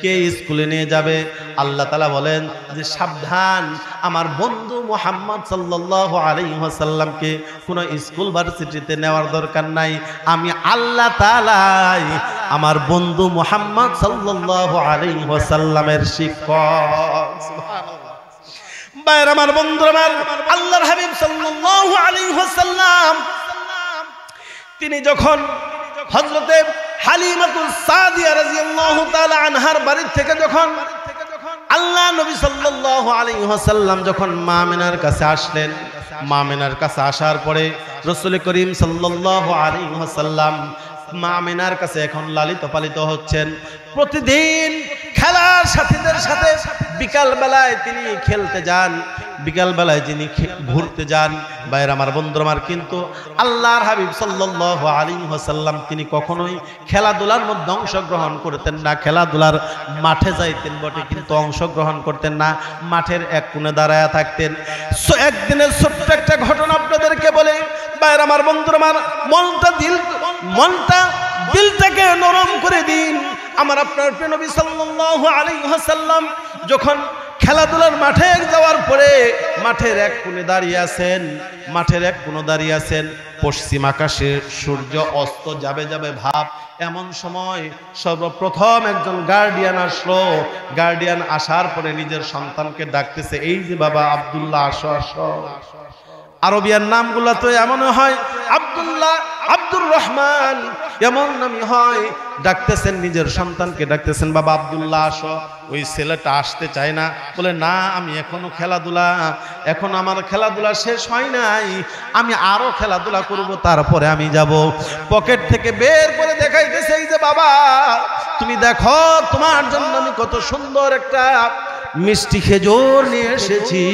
[SPEAKER 1] কে স্কুলে নিয়ে যাবে? আল্লাহ তাআলা বলেন যে সাবধান, আমার বন্ধু মুহাম্মদ সাল্লাল্লাহু আলাইহি ওয়াসাল্লামকে কোনো স্কুল ভার্সিটিতে নেওয়ার দরকার নাই। আমি আল্লাহ তাআলা আমার বন্ধু মুহাম্মদ সাল্লাল্লাহু আলাইহি ওয়াসাল্লামের শিক্ষক। সুবহানাল্লাহ। ভাইরা আমার, বন্ধুরা আমার, আল্লাহর হাবিব সাল্লাল্লাহু আলাইহি ওয়াসাল্লাম তিনি যখন হযরতে হালিমাতুস সাদিয়া রাদিয়াল্লাহু তাআলা আনহার বাড়ি থেকে যখন আল্লাহ নবী সাল্লাল্লাহু আলাইহি ওয়াসাল্লাম যখন মা আমিনার কাছে আসলেন, মা আমিনার কাছে আসার পরে রাসূল করিম সাল্লাল্লাহু আলাইহি ওয়াসাল্লাম মা আমিনার কাছে এখন লালিত পালিত হচ্ছেন। প্রতিদিন খেলার সাথীদের সাথে বিকাল বেলায় তিনি খেলতে যান, বিকাল বেলায় যিনি ঘুরতে যান। ভাইরা আমার, বন্ধুরা আমার, কিন্তু আল্লাহর হাবিব সাল্লাল্লাহু আলাইহি ওয়াসাল্লাম তিনি কখনোই খেলাধুলার মধ্যে অংশগ্রহণ করতেন না। খেলাধুলার মাঠে যাইতেন বটে, কিন্তু অংশগ্রহণ করতেন না, মাঠের এক কোণে দাঁড়ায়া থাকতেন। একদিনের ছোট্ট একটা ঘটনা আপনাদেরকে বলে, ভাইরা আমার, বন্ধুরা আমার, মনটা দিলটাকে নরম করে দিন। আমার আপনার প্রিয় নবী সাল্লাল্লাহু আলাইহি ওয়াসাল্লাম যখন খেলাধুলার মাঠে যাওয়ার পরে মাঠের এক কোণে দাঁড়িয়ে আছেন, মাঠের এক কোণে দাঁড়িয়ে আছেন, পশ্চিম আকাশে সূর্য অস্ত যাবে যাবে ভাব। এমন সময় সর্বপ্রথম একজন গার্ডিয়ান আসলো। গার্ডিয়ান আসার পরে নিজের সন্তানকে ডাকতেছে, এই যে বাবা আব্দুল্লাহ, আসো আসো। আরবিয়ান নামগুলো তো এমন হয়, আব্দুল্লাহ, আব্দুর রহমান, এমন নামই হয়। ডাকতেছেন, নিজের সন্তানকে ডাকতেছেন, বাবা আব্দুল্লাহ আসো। ওই ছেলেটা আসতে চায় না, বলে না আমি এখনো খেলাধুলা, এখন আমার খেলাধুলা শেষ হয় নাই, আমি আরো খেলাধুলা করব, তারপরে আমি যাব। পকেট থেকে বের করে দেখাইতেছে, এই যে বাবা তুমি দেখো তোমার জন্য আমি কত সুন্দর একটা মিষ্টি খেজুর নিয়ে এসেছি,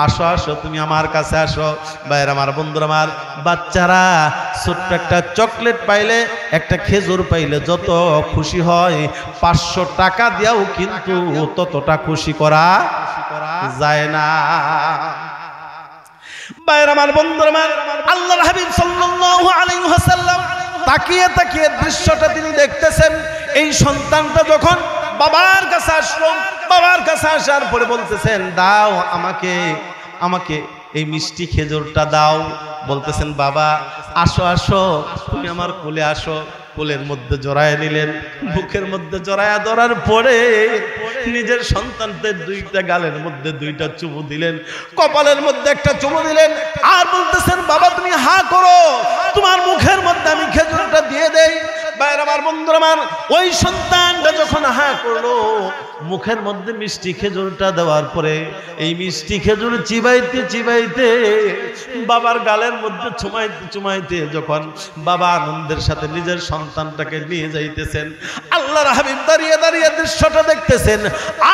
[SPEAKER 1] আসো আসো তুমি আমার কাছে আসো। ভাইরা আমার, বন্ধুরা আমার, বাচ্চারা ছোট্ট একটা চকলেট পাইলে, একটা খেজুর পাইলে যত খুশি হয়, 500 টাকা দিয়েও কিন্তু ততটা খুশি করা যায় না। ভাইরা আমার, বন্ধুরা আমার, আল্লাহর হাবিব সাল্লাল্লাহু আলাইহি ওয়াসাল্লাম তাকিয়ে তাকিয়ে দৃশ্যটা তিনি দেখতেছেন। এই সন্তানটা যখন বাবার কাছে আসলো, বাবার কাছে আসার পরে বলতেছেন, দাও আমাকে আমাকে এই মিষ্টি খেজুরটা দাও। বলতেছেন, বাবা আসো আসো তুমি আমার কোলে আসো। কোলের মধ্যে জড়ায় নিলেন, বুকের মধ্যে জড়ায়া ধরার পরে নিজের সন্তানদের দুইটা গালের মধ্যে দুইটা চুমু দিলেন, কপালের মধ্যে একটা চুমু দিলেন, আর বলতেছেন, বাবা তুমি হা করো, তোমার মুখের মধ্যে আমি খেজুরটা দিয়ে দেই। ভাইরা আমার, বন্ধুরা আমার, ওই সন্তানটা যখন হা করলো, মুখের মধ্যে মিষ্টি খেজুরটা দেওয়ার পরে এই মিষ্টি খেজুর চিবাইতে চিবাইতে বাবার গালের মধ্যে চুমাইতে চুমাইতে যখন বাবা আনন্দের সাথে নিজের সন্তানটাকে নিয়ে যাইতেছেন, আল্লাহর হাবিব দাঁড়িয়ে দাঁড়িয়ে দৃশ্যটা দেখতেছেন,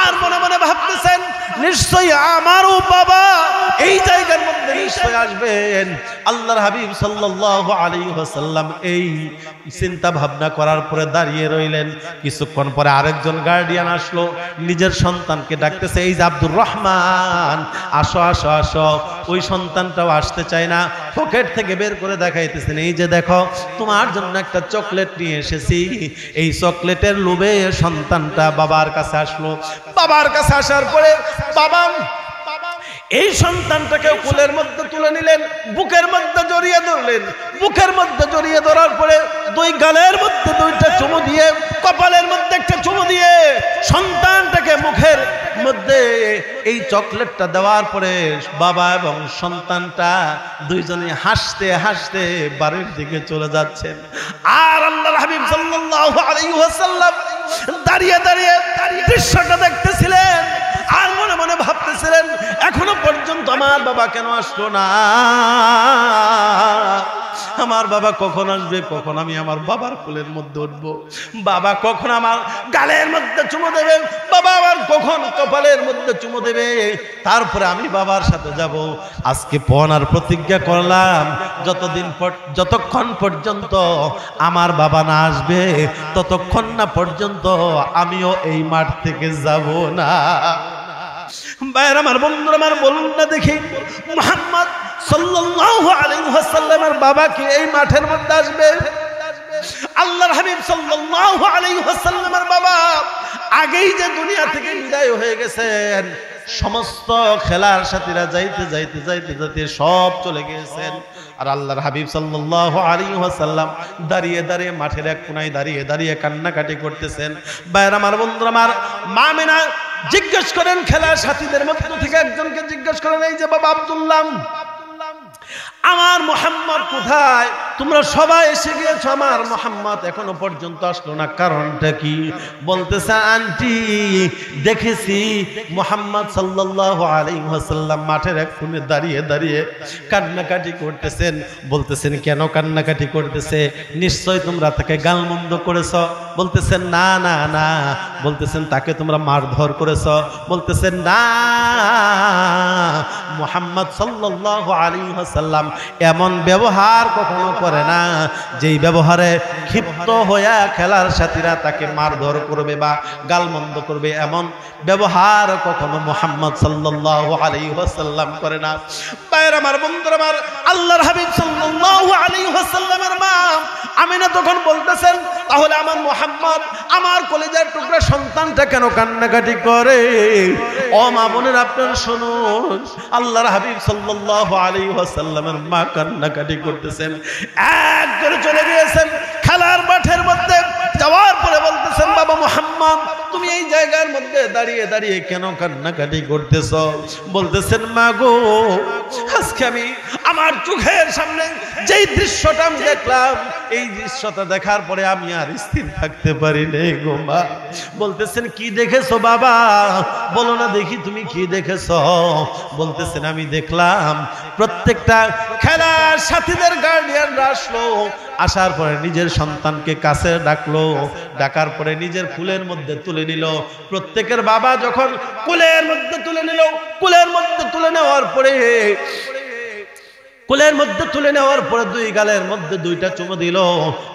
[SPEAKER 1] আর মনে মনে ভাবতেছেন, নিশ্চয়ই আমারও বাবা এই জায়গার মধ্যে নিশ্চয় আসবেন। আল্লাহর হাবিব সাল্লাল্লাহু আলাইহি ওয়াসাল্লাম এই চিন্তা ভাবনা করার পরে দাঁড়িয়ে রইলেন। কিছুক্ষণ পরে আরেকজন গার্ডিয়ান আসলো, নিজের সন্তানকে ডাকতেছে, এই যে আব্দুর রহমান আসো আসো আসো। ওই সন্তানটাও আসতে চায় না, পকেট থেকে বের করে দেখাইতেছেন, এই যে দেখো তোমার জন্য একটা চকলেট নিয়ে এসেছি। এই চকলেটের লোভে সন্তানটা বাবার কাছে আসলো। বাবার কাছে আসার পরে বাবা এই সন্তানটাকে কোলের মধ্যে তুলে নিলেন, বুকের মধ্যে জড়িয়ে ধরলেন। বুকের মধ্যে জড়িয়ে ধরার পরে দুই গালের মধ্যে দুইটা চুমু দিয়ে, কপালের মধ্যে একটা চুমু দিয়ে সন্তানটাকে মুখের মধ্যে এই চকলেটটা দেওয়ার পরে বাবা এবং সন্তানটা দুইজনে হাসতে হাসতে বাড়ির দিকে চলে যাচ্ছেন। আর আল্লাহর হাবিব সাল্লাল্লাহু আলাইহি ওয়াসাল্লাম দাঁড়িয়ে দাঁড়িয়ে দৃশ্যটা দেখতেছিলেন, আর মনে মনে ভাবতেছিলেন, এখনো পর্যন্ত আমার বাবা কেন আসলো না, আমার বাবা কখন আসবে, কখন আমি আমার বাবার কোলের মধ্যে উঠবো, বাবা কখন আমার গালের মধ্যে চুমু দেবে, বাবা আমার কখন কপালের মধ্যে চুমু দেবে, তারপরে আমি বাবার সাথে যাব। আজকে পণার প্রতিজ্ঞা করলাম, যতক্ষণ পর্যন্ত আমার বাবা না আসবে, ততক্ষণ না পর্যন্ত আমিও এই মাঠ থেকে যাব না। ভাইরা আমার, বন্ধুরা আমার, বলুন না দেখি, মুহাম্মদ সাল্লাল্লাহু আলাইহি ওয়াসাল্লামের বাবা কি এই মাঠের মধ্যে আসবে? আল্লাহর হাবিব সাল্লাল্লাহু আলাইহি ওয়াসাল্লামের বাবা আগেই যে দুনিয়া থেকে বিদায় হয়ে গেছেন, সমস্ত খেলার সাথীরা যাইতে যাইতে যাইতে যাইতে সব চলে গিয়েছেন। আর আল্লাহর হাবিব সাল্লাল্লাহু আলাইহি ওয়াসাল্লাম দাঁড়িয়ে দাঁড়িয়ে মাঠের এক কোণায় দাঁড়িয়ে দাঁড়িয়ে কান্নাকাটি করতেছেন। ভাইরা আমার, বন্ধুরা আমার, মা আমিনা জিজ্ঞেস করেন, খেলার সাথীদের মধ্য থেকে একজনকে জিজ্ঞেস করেন, এই যে বাবা আব্দুল্লাহ, আমার মুহাম্মদ কোথায়? তোমরা সবাই এসে গিয়েছো, আমার মুহাম্মদ এখনো পর্যন্ত আসলো না, কারণটা কি? বলতেছে আন্টি দেখেছি মুহাম্মদ সাল্লাল্লাহু আলাইহি ওয়াসাল্লাম মাঠের এক কোণে দাঁড়িয়ে দাঁড়িয়ে কান্নাকাটি করতেছেন। বলতেছেন কেন কান্নাকাটি করতেছে? নিশ্চয় তোমরা তাকে গালমন্দ করেছো। বলতেছেন না না না। বলতেছেন তাকে তোমরা মারধর করেছো। বলতেছেন না, মুহাম্মদ সাল্লাল্লাহু আলাইহি ওয়াসাল্লাম এমন ব্যবহার কখনো করে না যেই ব্যবহারে ক্ষিপ্ত হইয়া খেলার সাথীরা তাকে মারধর করবে বা গালমন্দ করবে, এমন ব্যবহার কখনো মুহাম্মদ সাল্লাল্লাহু আলাইহি ওয়াসাল্লাম করে না। ভাইরা আমার, বন্ধুরা আমার, আল্লাহর হাবিব সাল্লাল্লাহু আলাইহি ওয়াসাল্লামের মা আমিনা তখন বলতেছেন, তাহলে আমার মুহাম্মদ, আমার কলিজার টুকরা সন্তানটা কেন কান্নাকাটি করে? ও মা বোনের, আপনারা শুনুন, আল্লাহর হাবিব সাল্লাল্লাহু আলাইহি ওয়াসাল্লামের মা কান্নাকাটি করতেছেন। একজন চলে গিয়েছেন খেলার মাঠের মধ্যে, যাওয়ার পরে বলতেছেন, বাবা মুহাম্মদ তুমি এই জায়গার মধ্যে দাঁড়িয়ে দাঁড়িয়ে কেন কান্নাকাটি করতেছ? বলতেছেন মা গো, আজকে আমি আমার চোখের সামনে যেই দৃশ্যটা আমি দেখলাম, এই দৃশ্যটা দেখার পরে আমি আর স্থির থাকতে পারি নাই গো মা। বলতেছেন কি দেখেছো বাবা? বলো না দেখি তুমি কি দেখেছো? বলতেছেন আমি দেখলাম প্রত্যেকটা খেলার সাথীদের গার্ডিয়ানরা আসলো, আসার পরে নিজের সন্তানকে কাছে ডাকলো, ডাকার পরে নিজের কুলের মধ্যে তুলে নিল। প্রত্যেকের বাবা যখন কুলের মধ্যে তুলে নিল, কুলের মধ্যে তুলে নেওয়ার পরে দুই গালের মধ্যে দুইটা চুমু দিল,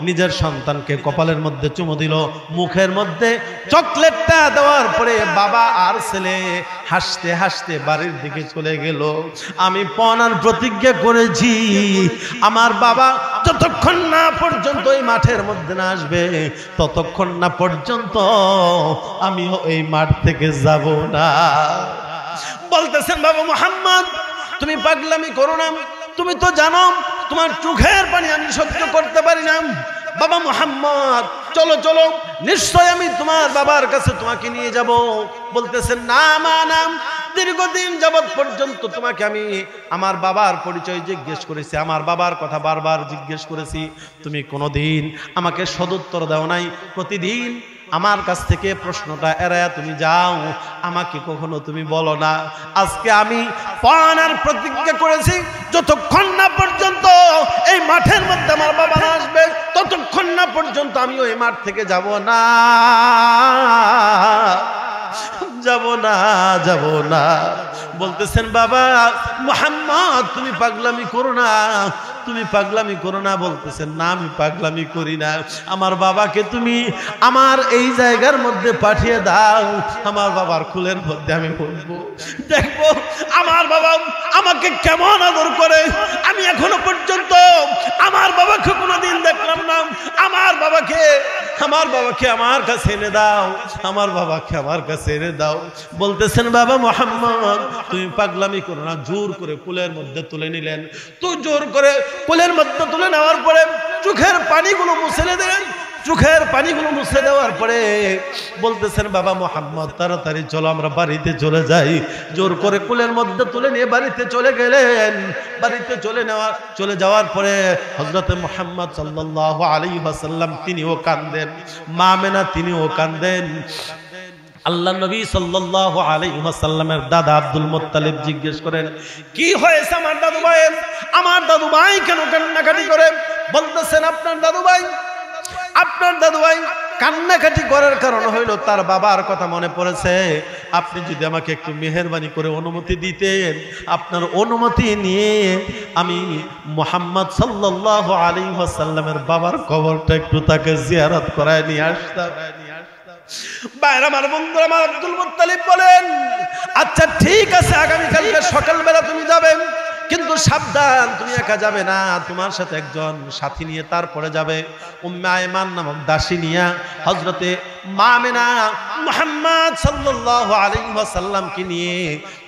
[SPEAKER 1] নিজের সন্তানকে কপালের মধ্যে চুমু দিল, মুখের মধ্যে চকলেটটা দেওয়ার পরে বাবা আর ছেলে হাসতে হাসতে বাড়ির দিকে চলে গেল। আমি পণার প্রতিজ্ঞা করেছি, আমার বাবা যতক্ষণ না পর্যন্ত এই মাঠের মধ্যে না আসবে, ততক্ষণ না পর্যন্ত আমিও এই মাঠ থেকে যাব না। বলতেছেন বাবা মুহাম্মদ তুমি পাগলামি করো না, তুমি তো জানো তোমার চোখের পানি আমি সহ্য করতে পারি না। বাবা মুহাম্মদ চলো চলো, নিশ্চয় আমি তোমার বাবার কাছে তোমাকে নিয়ে যাব। বলতেছেন না মা না, দীর্ঘদিন যাবৎ পর্যন্ত তোমাকে আমি আমার বাবার পরিচয় জিজ্ঞেস করেছি, আমার বাবার কথা বারবার জিজ্ঞেস করেছি, তুমি কোনোদিন আমাকে সদুত্তর দাও নাই। প্রতিদিন আমার কাছ থেকে প্রশ্নটা এড়ায়া তুমি যাও, আমাকে কখনো তুমি বলো না। আজকে আমি পানার প্রতিজ্ঞা করেছি, যতক্ষণ না পর্যন্ত এই মাঠের মধ্যে আমার বাবা না আসবে, ততক্ষণ না পর্যন্ত আমিও এই মাঠ থেকে যাব না, যাব না, যাব না। বলতেছেন বাবা মুহাম্মদ তুমি পাগলামি করো না, তুমি পাগলামি করো না। বলতেছেন না আমি পাগলামি করি না, আমার বাবাকে তুমি আমার এই জায়গার মধ্যে পাঠিয়ে দাও, আমার বাবার কুলের মধ্যে আমি বলবো, দেখবো আমার বাবা আমাকে কেমন আদর করে। আমি এখনো পর্যন্ত আমার বাবাকে কোনোদিন দেখলাম না। আমার বাবাকে আমার কাছে এনে দাও, আমার বাবাকে আমার কাছে এনে দাও। বলতেছেন বাবা মুহাম্মদ তুমি পাগলামি করো না। জোর করে কুলের মধ্যে তুলে নিলেন, তো জোর করে কোলের মধ্যে তুলে নেওয়ার পরে চোখের পানিগুলো মুছে দিলেন। চোখের পানিগুলো মুছে দেওয়ার পরে বলতেছেন বাবা মুহাম্মদ তাড়াতাড়ি চলো আমরা বাড়িতে চলে যাই। জোর করে কোলের মধ্যে তুলে নিয়ে বাড়িতে চলে গেলেন। বাড়িতে চলে যাওয়ার পরে হযরতে মুহাম্মদ সাল্লাল্লাহু আলাইহি ওয়াসাল্লাম তিনিও কাঁদেন, মা আমেনা তিনিও কাঁদেন। আল্লাহ নবী সাল্লাল্লাহু আলাইহি ওয়াসাল্লামের দাদা আব্দুল মুত্তালিব জিজ্ঞেস করেন কি হয়েছে আমার দাদু ভাই, আমার দাদু ভাই কেন কান্নাকাটি করে? বলতেছেন আপনার দাদু ভাই কান্নাকাটি করার কারণ হইল তার বাবার কথা মনে পড়েছে। আপনি যদি আমাকে একটু মেহেরবানি করে অনুমতি দিতেন, আপনার অনুমতি নিয়ে আমি মুহাম্মদ সাল্লাল্লাহু আলাইহি ওয়াসাল্লামের বাবার কবরটা একটু তাকে জিয়ারত করায় নিয়ে আসতাম। বাইরে আমার বন্ধুরা, আমার আব্দুল মুত্তালিব বলেন আচ্ছা ঠিক আছে, আগামীকালকে সকালবেলা তুমি যাবে, কিন্তু সাবধান তুমি একা যাবে না, তোমার সাথে একজন সাথী নিয়ে তারপরে যাবে। উম্মে আয়মান নামক দাসী নিয়ে হযরতে মা আমেনা মুহাম্মদ সাল্লাল্লাহু আলাইহি ওয়াসাল্লামকে নিয়ে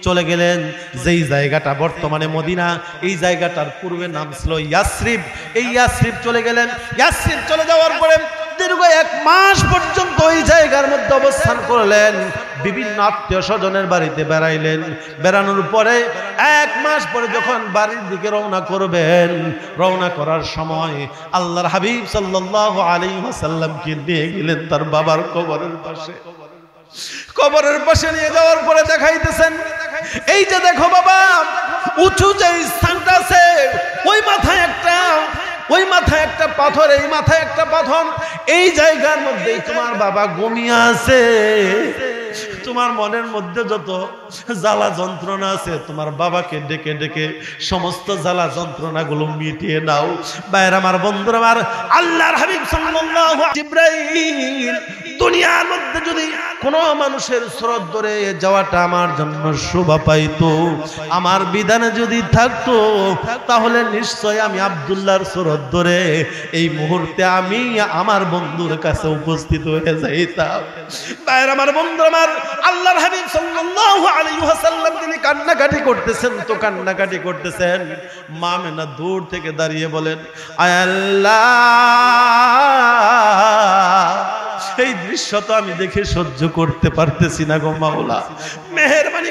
[SPEAKER 1] চলে গেলেন যেই জায়গাটা বর্তমানে মদিনা, এই জায়গাটার পূর্বে নাম ছিল ইয়াসরিব। এই ইয়াসরিব চলে গেলেন। ইয়াসরিব চলে যাওয়ার পরে দীর্ঘ 1 মাস পর্যন্ত ওই জায়গার মধ্যে অবস্থান করলেন, বিভিন্ন আত্মীয় স্বজনের বাড়িতে বেড়াইলেন। বেড়ানোর পরে 1 মাস পরে যখন বাড়ির দিকে রওনা করবেন, রওনা করার সময় আল্লাহর হাবিব সাল্লাল্লাহু আলাইহি ওয়াসাল্লামকে নিয়ে গেলেন তার বাবার কবরের পাশে। কবরের পাশে নিয়ে যাওয়ার পরে দেখাইতেছেন, এই যে দেখো বাবা, উঁচু যে স্থানটা আছে, ওই মাথায় একটা পাথর, এই মাথায় একটা পাথর, এই জায়গার মধ্যেই তোমার বাবা ঘুমিয়ে আছে। তোমার মনের মধ্যে যত জ্বালা যন্ত্রণা আছে, তোমার বাবাকে ডেকে ডেকে সমস্ত জ্বালা যন্ত্রণাগুলো মিটিয়ে নাও। বাইরে আমার বন্ধুরা, আমার আল্লাহর হাবিব সাল্লাল্লাহু জিবরাইল, দুনিয়ার মধ্যে যদি কোন মানুষের স্রোত ধরে যাওয়াটা আমার জন্য শোভা পাইতো, আমার বিধানে যদি থাকতো, তাহলে নিশ্চয় আমি আব্দুল্লাহর স্রোত ধরে এই মুহূর্তে আমি আমার বন্ধুর কাছে উপস্থিত হয়ে যাইতাম। বাইরে আমার বন্ধু, আমার আল্লাহর হাবিব সাল্লাল্লাহু আলাইহি ওয়াসাল্লাম তিনি কান্নাকাটি করতেছেন, তো কান্নাকাটি করতেছেন। মা আমেনা দূর থেকে দাঁড়িয়ে বলেন, আয় আল্লাহ, এই দৃশ্য তো আমি দেখে সহ্য করতে পারতেছি না গো মাওলা, মেহেরবানি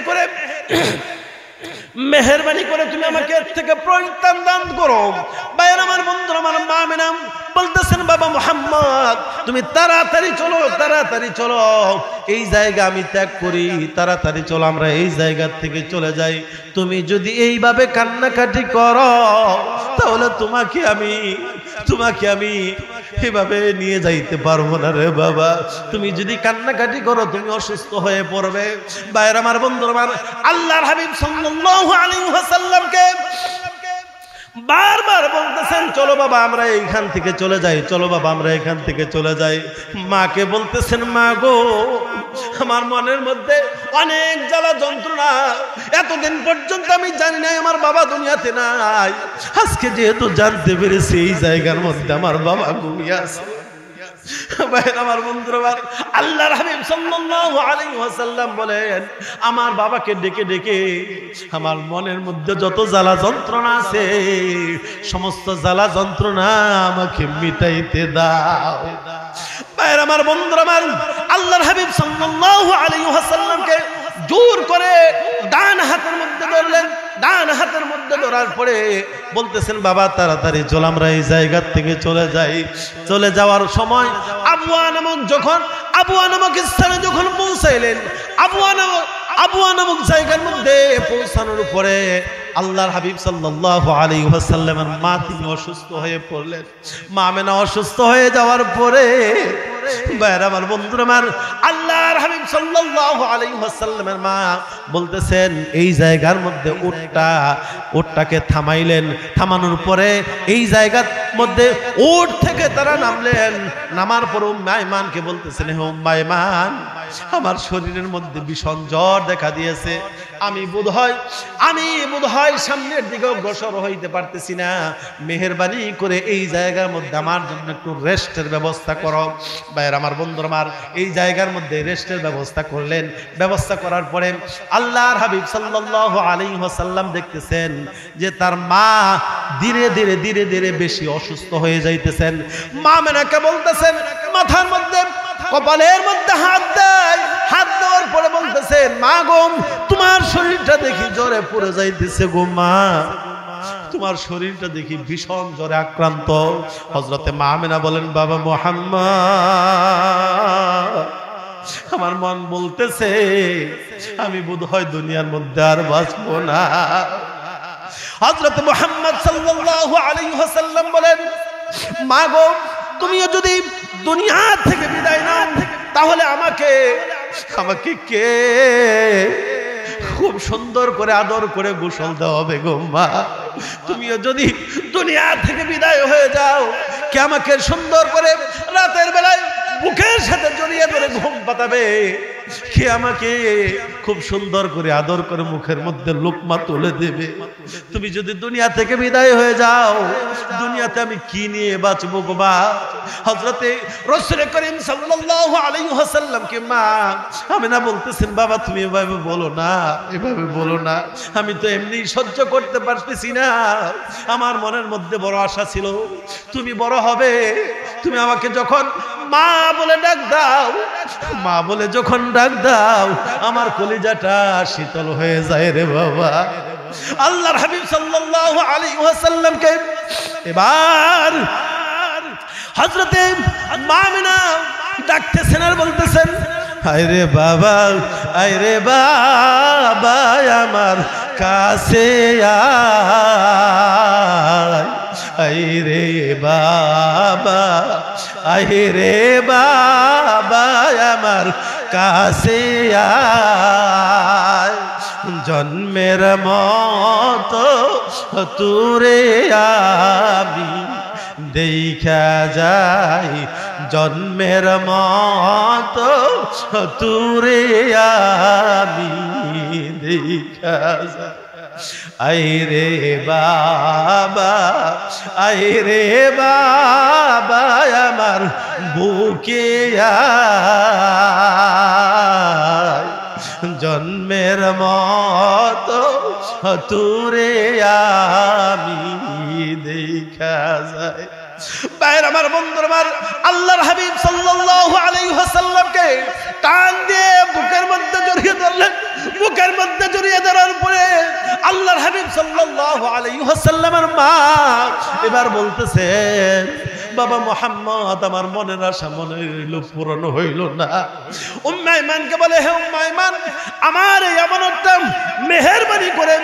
[SPEAKER 1] করে তুমি আমাকে এর থেকে পরিত্রাণ দান করো। বাইরে আমার বন্ধুরা, আমার মা আমেনা বলতেছেন, বাবা মুহাম্মদ, তুমি তাড়াতাড়ি চলো, এই জায়গা আমি ত্যাগ করি, তাড়াতাড়ি চলো, আমরা এই জায়গা থেকে চলে যাই। তুমি যদি এইভাবে কান্নাকাটি করো, তাহলে তোমাকে আমি এভাবে নিয়ে যাইতে পারবো না রে বাবা। তুমি যদি কান্নাকাটি করো, তুমি অসুস্থ হয়ে পড়বে। বাইরে আমার বন্ধুরা, আমার আল্লাহর হাবিব সাল্লাল্লাহু আলাইহি ওয়াসাল্লামকে বারবার বলতেছেন, চলো বাবা আমরা এইখান থেকে চলে যাই, চলো বাবা আমরা এখান থেকে চলে যাই। মাকে বলতেছেন, মা গো, আমার মনের মধ্যে অনেক জ্বালা যন্ত্রণা, এতদিন পর্যন্ত আমি জানি নাই আমার বাবা দুনিয়াতে নাই। আজকে যেহেতু জানতে পেরেছি এই জায়গার মধ্যে আমার বাবা ঘুমিয়ে আছে। আমার বন্ধুরা, আল্লাহর হাবিব সাল্লাল্লাহু আলাইহি ওয়াসাল্লাম বলেন, আমার বাবাকে ডেকে ডেকে আমার মনের মধ্যে যত জ্বালা যন্ত্রণা আছে, সমস্ত জ্বালা যন্ত্রণা আমাকে মিটাইতে দাও। বাইরে আমার বন্ধুরা, আমার আল্লাহর হাবিব সাল্লাল্লাহু আলাইহি ওয়াসাল্লামকে জোর করে ডান হাতের মধ্যে ধরলেন। ডান হাতের মধ্যে ধরার পরে বলতেছেন, বাবা তাড়াতাড়ি চল, আমরা এই জায়গা থেকে চলে যাই। চলে যাওয়ার সময় আবওয়া নামক স্থানে যখন পৌঁছাইলেন, আবওয়া নামক জায়গার মধ্যে পৌঁছানোর পরে আল্লাহর হাবিব সাল্লাল্লাহু আলাইহি ওয়াসাল্লামের মা তিনি অসুস্থ হয়ে পড়লেন। মা আমেনা অসুস্থ হয়ে যাওয়ার পরে বাইরে আমার বন্ধুরা, আমার আল্লাহর হাবিব সাল্লাল্লাহু আলাইহি ওয়াসাল্লামের মা বলতেছেন, এই জায়গার মধ্যে উটটাকে থামাইলেন। থামানোর পরে এই জায়গার মধ্যে উট থেকে তারা নামলেন। নামার পর উম্মে আইমানকে বলতেছেন, হে উম্মে আইমান, আমার শরীরের মধ্যে ভীষণ জ্বর দেখা দিয়েছে, আমি বোধহয় সামনের দিকে অগ্রসর হইতে পারতেছি না, মেহেরবানি করে এই জায়গার মধ্যে আমার জন্য একটু রেস্টের ব্যবস্থা করো। বাইরে আমার বন্ধুরা, আমার এই জায়গার মধ্যে রেস্টের ব্যবস্থা করলেন। ব্যবস্থা করার পরে আল্লাহর হাবিব সাল্লাল্লাহু আলাইহি ওয়াসাল্লাম দেখতেছেন যে তার মা ধীরে ধীরে বেশি অসুস্থ হয়ে যাইতেছেন। মা আমেনাকে বলতেছেন, মাথার মধ্যে কপালের মধ্যে হাত দেওয়ার পরে বলতেছেন, মা গো, তোমার শরীরটা দেখি জ্বরে পড়ে যাইতেছে গো মা, তোমার শরীরটা দেখি ভীষণ জ্বরে আক্রান্ত। হযরতে মা আমেনা বলেন, বাবা মুহাম্মদ, আমার মন বলতেছে আমি বোধহয় দুনিয়ার মধ্যে আর বাঁচবো না। হযরত মুহাম্মদ সাল্লাল্লাহু আলাইহি ওয়াসাল্লাম বলেন, মা গো, তুমিও যদি দুনিয়া থেকে বিদায় নাও, তাহলে আমাকে কে খুব সুন্দর করে আদর করে গোসল দেওয়া হবে গো মা। তুমিও যদি দুনিয়া থেকে বিদায় হয়ে যাও, কে আমাকে সুন্দর করে রাতের বেলায় বুকের সাথে জড়িয়ে ধরে ঘুম পাতাবে, কে আমাকে খুব সুন্দর করে আদর করে মুখের মধ্যে লোকমা তুলে দেবে। তুমি যদি দুনিয়া থেকে বিদায় হয়ে যাও, দুনিয়াতে আমি কি নিয়ে বাঁচবো গো মা? হযরতে রাসূল করিম সাল্লাল্লাহু আলাইহি ওয়াসাল্লাম কে মা আমেনা বলতেছেন, বাবা তুমি এভাবে বলো না, আমি তো এমনি সহ্য করতে পারতেছি না। আমার মনের মধ্যে বড় আশা ছিল তুমি বড় হবে, তুমি আমাকে যখন মা বলে ডাক দাও, মা বলে যখন ডাক দাও আমার কলিজাটা শীতল হয়ে যায় রে বাবা। আল্লাহর হাবিব সাল্লাল্লাহু আলাইহি ওয়াসাল্লামকে এবার হযরতে মা আমিনা ডাকতেছেন আর বলতেছেন, আইরে বাবা, আইরে বাবা আমার কাছে আয়, আইরে বাবা, আইরে বাবা আমার কাছে আয়, জন্মের মতো তুরে আমি দেখা যাই, জন্মের মতো তুরে আমি দেখা যাই, আইরে বাবা, আইরে বাবা আমার বুকে আয়, জন্মের মতো তুরে আমি দেখা যায়। বাইরে আমার বন্ধুর আমার আল্লাহর হাবিব সাল্লাল্লাহু আলাইহি ওয়াসাল্লামকে টান দিয়ে বুকের মধ্যে জড়িয়ে ধরলেন। বুকের মধ্যে জড়িয়ে ধরার পরে আল্লাহর হাবিব সাল্লাল্লাহু আলাইহি ওয়াসাল্লামের মা এবার বলতেছেন, বাবা মুহাম্মদ আমার মনের আশা মনের লোভ পূরণ হইল না। উম্মে আইমানকে বলে, হে উম্মে আইমান, আমার এই আমানতটা মেহেরবানি করে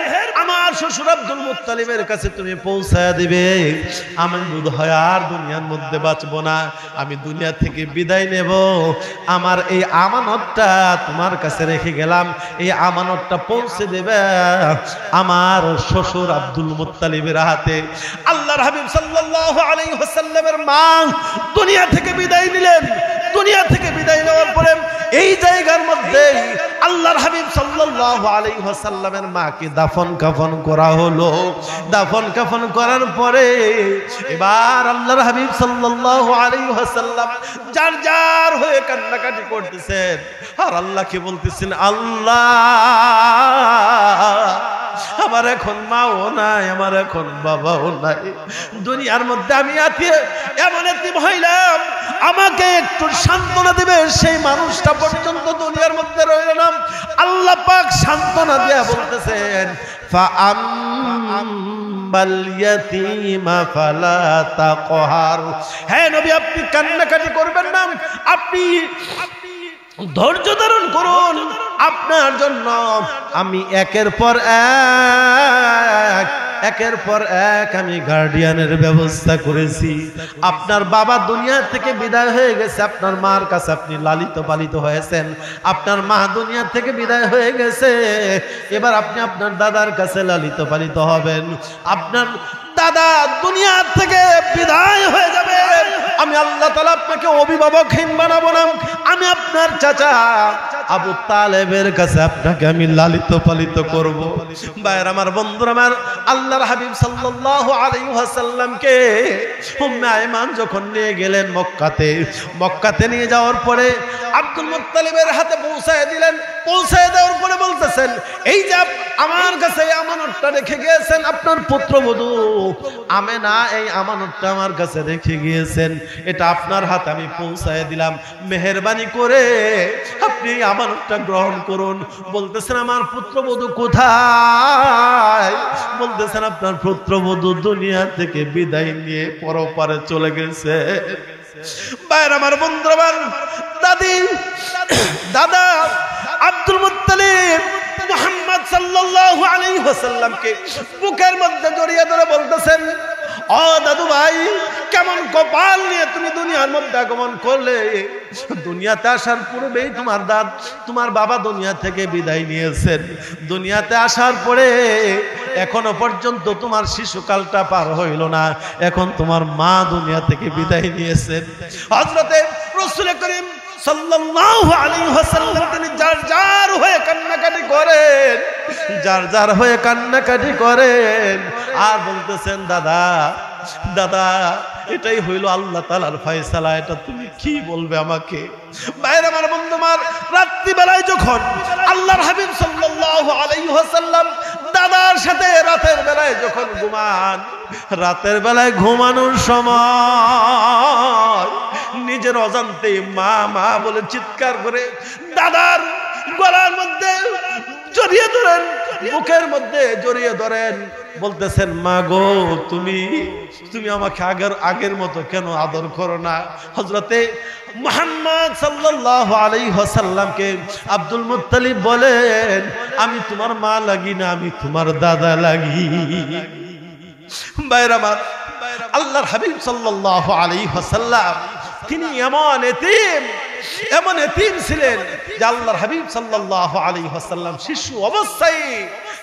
[SPEAKER 1] আমার শ্বশুর আব্দুল মুত্তালিবের কাছে তুমি পৌঁছায়া দিবে। আমি বোধ হয় আর দুনিয়ার মধ্যে বাঁচবো না, আমি দুনিয়া থেকে বিদায় নেব। আমার এই আমানতটা তোমার কাছে রেখে গেলাম, এই আমানতটা পৌঁছে দেবে আমার শ্বশুর আব্দুল মুত্তালিবের হাতে। আল্লাহর হাবিব সাল্লাল্লাহু আলাইহি ওয়াসাল্লামের মা দুনিয়া থেকে বিদায় নিলেন। দুনিয়া থেকে বিদায় নেওয়ার পরে এই জায়গার মধ্যে আল্লাহর হাবিব সাল্লাল্লাহু আলাইহি ওয়াসাল্লামের মাকে দাফন কাফন করা হলো। দাফন কাফন করার পরে এবার আল্লাহর হাবিব সাল্লাল্লাহু আলাইহি ওয়াসাল্লাম যার যার হয়ে কান্নাকাটি করতেছেন আর আল্লাহকে বলতেছেন, আল্লাহ আমার এখন মাও নাই, আমার এখন বাবাও নাই, দুনিয়ার মধ্যে আমি এমন একটি হইলাম, আমাকে একটু সান্ত্বনা দিবে সেই মানুষটা পর্যন্ত দুনিয়ার মধ্যে রইল না। আল্লাহ পাক সান্ত্বনা দিয়া বলতেছেন, ফাআম্মাল ইয়াতীমা ফালা তাকহার, হে নবী আপনি কান্নাকাটি করবেন না, আপনি ধৈর্য ধারণ করুন, আপনার জন্য আমি একের পর এক আমি গার্ডিয়ানের ব্যবস্থা করেছি। আপনার বাবা দুনিয়া থেকে বিদায় হয়ে গেছে, আপনার মার কাছে আপনি লালিত পালিত হয়েছেন, আপনার মা দুনিয়া থেকে বিদায় হয়ে গেছে, এবার আপনি আপনার দাদার কাছে লালিত পালিত হবেন। আপনার দাদা দুনিয়া থেকে বিদায় হয়ে যাবে, আমি আল্লাহ তাআলা আপনাকে অভিভাবকহীন বানাবো না, আমি আপনার চাচা আবু তালেবের কাছে আপনাকে আমি লালিত পালিত করব। ভাইরা আমার, বন্ধুরা আমার, আল্লাহর হাবিব সাল্লাল্লাহু আলাইহি ওয়াসাল্লামকে উম্মে আইমান যখন নিয়ে গেলেন মক্কাতে নিয়ে যাওয়ার পরে আব্দুল মুত্তালিবের হাতে পৌঁছায় দিলেন। পৌঁছায় দেওয়ার পরে বলতেছেন, এই যে আমার কাছে আমানতটা রেখে গিয়েছেন আপনার পুত্রবধূ আমেনা, এই আমানতটা আমার কাছে রেখে গিয়েছেন, এটা আপনার হাতে আমি পৌঁছায় দিলাম, মেহেরবানি করে আপনি আমানতটা গ্রহণ করুন। বলতেছেন, আমার পুত্রবধূ কোথায়? বলতেছেন, আপনার পুত্রবধূ দুনিয়া থেকে বিদায় নিয়ে পরপারে চলে গেছে। বাইরে আমার বন্ধু, আমার দাদা আব্দুল মুত্তালিব মুহাম্মদ সাল্লাল্লাহু আলাইহি ওয়াসাল্লামকে বুকের মধ্যে জড়িয়ে ধরে বলতেছেন, ও দাদু ভাই, কেমন কপাল নিয়ে তুমি দুনিয়ার মধ্যে আগমন করলে। দুনিয়াতে আসার পূর্বেই তোমার বাবা দুনিয়া থেকে বিদায় নিয়েছেন। দুনিয়াতে আসার পরে এখনো পর্যন্ত তোমার শিশুকালটা পার হইল না, এখন তোমার মা দুনিয়া থেকে বিদায় নিয়েছেন। হযরতে রাসূল করিম সাল্লাল্লাহু আলাইহি ওয়াসাল্লাম তিনি যার যার হয়ে কান্নাকাটি করেন আর বলতেছেন, দাদা এটাই হইল আল্লাহ তাআলার ফয়সালা, এটা তুমি কি বলবে আমাকে? বাইরে আমার বন্ধু, আমার রাত্রিবেলায় যখন আল্লাহর হাবিব সাল্লাল্লাহু আলাইহি ওয়াসাল্লাম দাদার সাথে রাতের বেলায় যখন ঘুমান, রাতের বেলায় ঘুমানোর সময় নিজের অজান্তে মা মা বলে চিৎকার করে দাদার গলার মধ্যে জড়িয়ে ধরেন, বুকের মধ্যে জড়িয়ে ধরেন, বলতেছেন মা গো তুমি আমাকে আগের মতো কেন আদর করো না? হযরতে মুহাম্মদ সাল্লাল্লাহু আলাইহি ওয়াসাল্লামকে আব্দুল মুত্তালিব বলেন আমি তোমার মা লাগি না, আমি তোমার দাদা লাগি। ভাইরা আমার, আল্লাহর হাবিব সাল্লাল্লাহু আলাইহি ওয়াসাল্লাম তিনি এমন এতিম ছিলেন যে আল্লাহর হাবিব সাল্লাল্লাহু আলাইহি ওয়াসাল্লাম শিশু অবস্থায়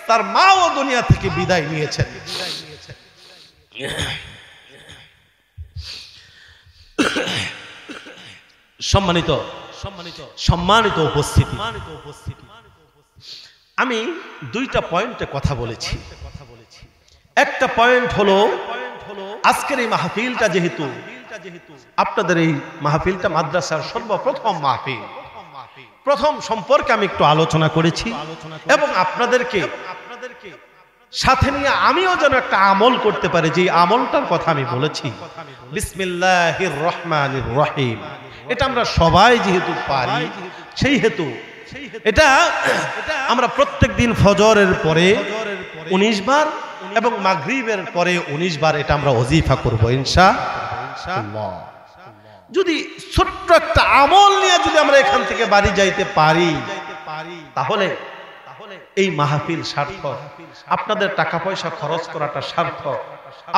[SPEAKER 1] তার মাও দুনিয়া থেকে বিদায় নিয়েছেন। সম্মানিত উপস্থিতি, আমি দুইটা পয়েন্টে কথা বলেছি। একটা পয়েন্ট হলো আজকের এই মাহফিলটা যেহেতু আপনাদের এই মাহফিলটা মাদ্রাসার সর্বপ্রথম মাহফিল, প্রথম সম্পর্কে আমি একটু আলোচনা করেছি এবং আপনাদেরকে সাথে নিয়ে আমিও যেন একটা আমল করতে পারি, যে আমলটার কথা আমি বলেছি বিসমিল্লাহির রহমানির রহিম। এটা আমরা সবাই যেহেতু পারি সেই হেতু এটা আমরা প্রত্যেক দিন ফজরের পরে 19 বার এবং মাগরিবের পরে 19 বার এটা আমরা ওজিফা করব ইনশাআল্লাহ। যদি ছোট্ট একটা আমল নিয়ে যদি আমরা এখান থেকে বাড়ি যাইতে পারি তাহলে এই মাহফিল সার্থক, আপনাদের টাকা পয়সা খরচ করাটা সার্থক,